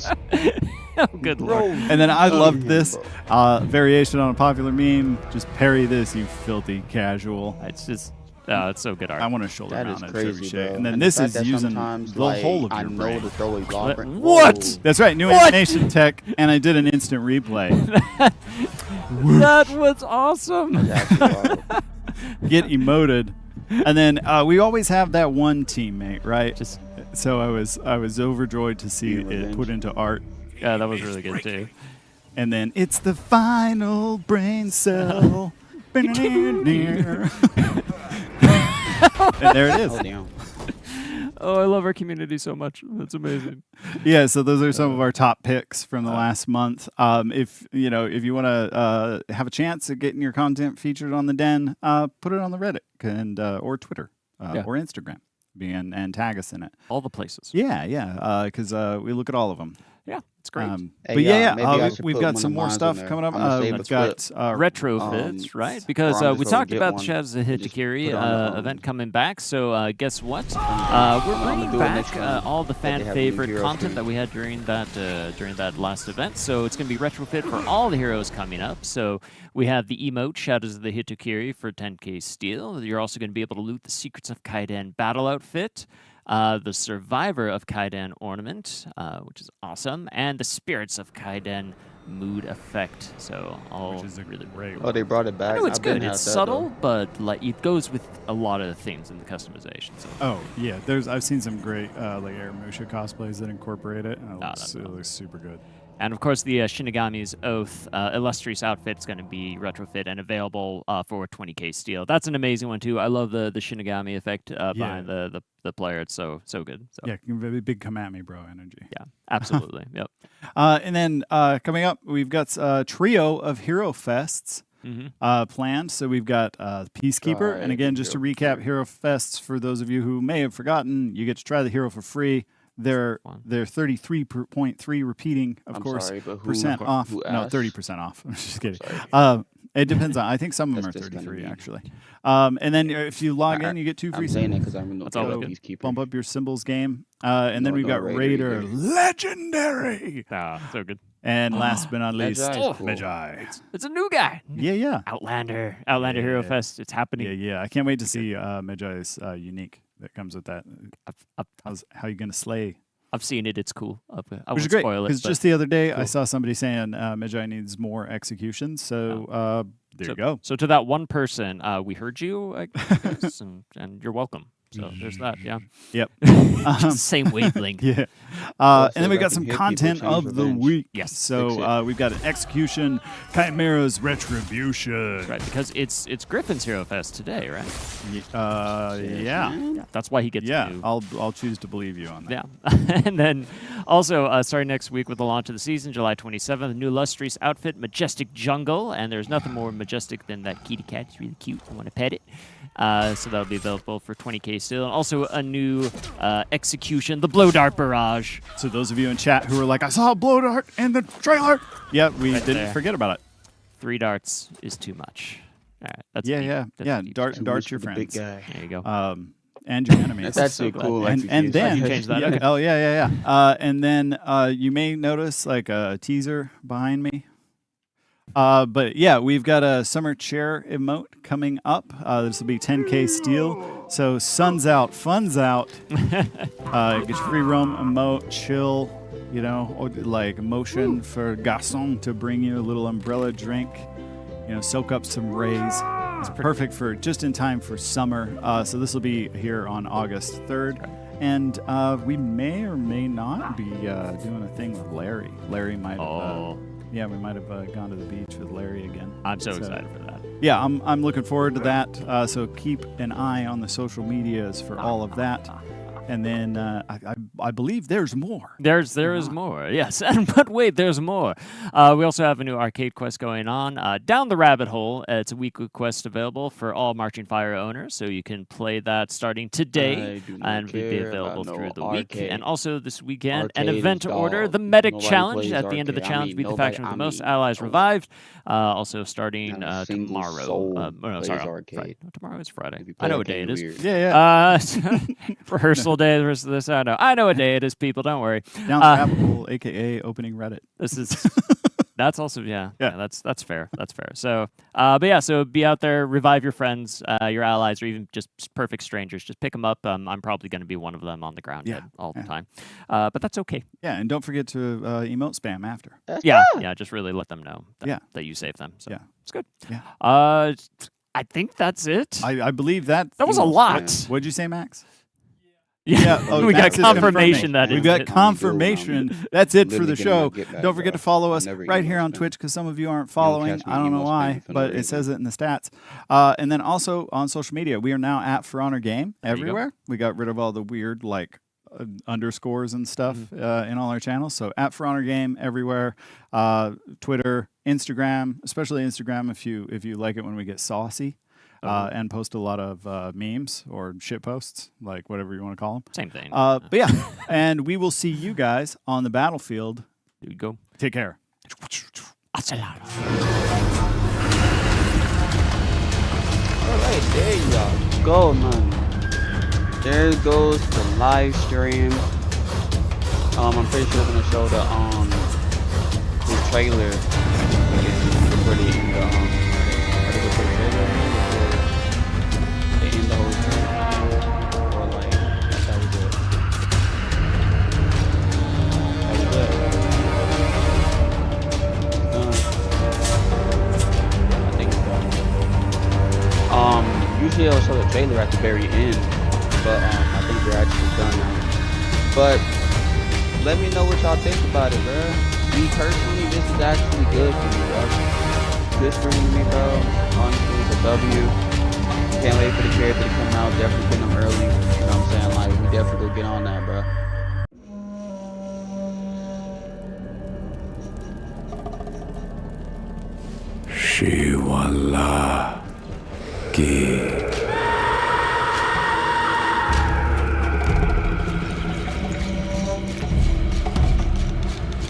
Oh, good lord. And then I loved this variation on a popular meme. Just parry this, you filthy casual. It's just, it's so good art. I want to shoulder That mount is it crazy, every shake. bro. And then the this fact is that using sometimes, the like, whole of I your know brain. to throw a Lawbringer. What? That's right, new animation tech, and I did an instant replay. That was awesome. Get emoted. And then we always have that one teammate, right? So I was overjoyed to see it put into art. Yeah, that was really good too. And then it's the final brain cell. And there it is. Oh, damn. Oh, I love our community so much. That's amazing. Yeah, so those are some of our top picks from the last month. If you want to have a chance at getting your content featured on the Den, put it on the Reddit and or Twitter or Instagram, and tag us in it. All the places. Yeah, because we look at all of them. Yeah, it's great. But yeah, maybe I should we've put got one some of more mine stuff in there. coming up. I'ma save We've a got retrofits, right? Because or I'm we just gonna talked get about one the Shaz and just Hitakiri put on the, event coming back. So guess what? We're I'ma bringing do it next back time. all the That fan they have a new favorite hero content skin. that we had during that last event. So it's going to be retrofit for all the heroes coming up. So we have the emote Shadows of the Hitakiri for 10k steel. You're also going to be able to loot the Secrets of Kaidan battle outfit. The Survivor of Kaidan ornament, which is awesome, and the Spirits of Kaidan mood effect. So all which is a really great Oh, they brought it back. I know it's I've been good. had It's that, subtle, though. but like it goes with a lot of the things in the customization. So. Oh yeah, I've seen some great like Aramusha cosplays that incorporate it, and it looks super good. And of course, the Shinigami's Oath illustrious outfit is going to be retrofit and available for 20k steel. That's an amazing one too. I love the Shinigami effect behind the player. It's so good. So. Yeah, big come at me, bro energy. Yeah, absolutely. Yep. And then coming up, we've got a trio of Hero Fests planned. So we've got Peacekeeper, and again, just to recap, Hero Fests for those of you who may have forgotten, you get to try the hero for free. They're 33.3 repeating, of course, sorry, but percent off. who No, asked? 30% off. I'm just kidding. Sorry. It depends on. I think some of them are That's just gonna 33 be- actually. And then if you log in, you get 2 free I'm saying it symbols. because I'm no That's all good good. Peacekeeper. Bump up your symbols game. And then No, we've no, got Raider Raider either. Legendary. So good. And last but not least, Magi is cool. Magi. It's a new guy. Yeah. Outlander Hero Yeah. Fest. It's happening. Yeah. I can't wait to see Magi's unique that comes with that. How you gonna slay? I've seen it. It's cool. I Which won't is great spoil it. because but- just the other day I cool. saw somebody saying Magi needs more executions. So there you go. So to that one person, we heard you, I guess, and you're welcome. So there's that. Yeah. Yep. Just same wavelength. Yeah. Well, And then we so got I some can hit people, content change of the revenge. week. Yes. So we've got an execution, Chimera's Retribution. Right, because it's Griffin's Hero Fest today, right? Yeah. That's why he gets Yeah. to. I'll choose to believe you on that. Yeah. And then also, starting next week with the launch of the season, July 27th, a new illustrious outfit, Majestic Jungle. And there's nothing more majestic than that kitty cat. It's really cute. I want to pet it. So that'll be available for 20k still. And also a new execution, the Blow Dart Barrage. So those of you in chat who were like, I saw a blow dart in the trailer. Yeah, we Right didn't there. forget about it. 3 darts is too much. All right, that's Yeah, deep. yeah. That's Yeah, deep. dart Too much your for the friends. big guy. There you go. And your enemies. That's actually so cool. and execution. then You changed that, yeah, okay. oh yeah. And then you may notice like a teaser behind me. But yeah, we've got a summer chair emote coming up. This will be 10k steel. So sun's out, fun's out. Get your free roam emote, chill. You know, or like motion for garçon to bring you a little umbrella drink. You know, soak up some rays. It's perfect for just in time for summer. So this will be here on August 3rd. And we may or may not be doing a thing with Larry. Larry might have Yeah, we might have gone to the beach with Larry again. I'm so excited for that. Yeah, I'm looking forward to that. So keep an eye on the social medias for all of that. And then I believe there's more. There is more, yes. But wait, there's more. We also have a new arcade quest going on. Down the Rabbit Hole, it's a weekly quest available for all Marching Fire owners, so you can play that starting today and will be available through the week. And also this weekend, an event order, the Medic Challenge. At the end of the challenge, beat the faction with the most allies revived. Also starting tomorrow. Tomorrow is Friday. I know what day it is. Yeah. Rehearsal day, the rest of this. I know what day it is, people. Don't worry. Down the rabbit hole, aka opening Reddit. This is that's also that's fair. That's fair. So so be out there, revive your friends, your allies, or even just perfect strangers. Just pick them up. I'm probably going to be one of them on the ground all the time, but that's okay. Yeah, and don't forget to emote spam after. Just really let them know that you saved them. So it's good. Yeah. I think that's it. I believe that was a lot. What'd you say, Max? Yeah, oh, we got confirmation that we've got confirmation. That's it for the show. Don't forget to follow us right here on Twitch because some of you aren't following. I don't know why, but it says it in the stats. And then also on social media, we are now at For Honor Game everywhere. We got rid of all the weird underscores and stuff in all our channels. So at For Honor Game everywhere. Twitter, Instagram, especially Instagram if you like it when we get saucy. And post a lot of memes or shit posts, like whatever you want to call them. Same thing. But yeah, and we will see you guys on the battlefield. Here we go. Take care. All right, there you go, man. There goes the live stream. I'm pretty sure we're gonna show the trailer before the end. Usually I'll show the trailer at the very end, but I think we're actually done now. But let me know what y'all think about it, bro. Me personally, this is actually good for me, bro. Good for me, bro. Honestly, it's a W. Can't wait for the character to come out. Definitely get them early. You know what I'm saying? Like, we definitely go get on that, bro. Shiwala Ki.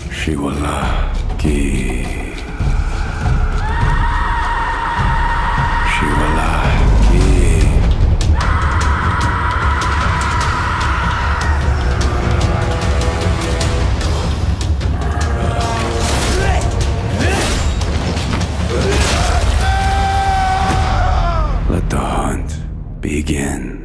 Shiwala Ki. Shiwala Ki. Let the hunt begin.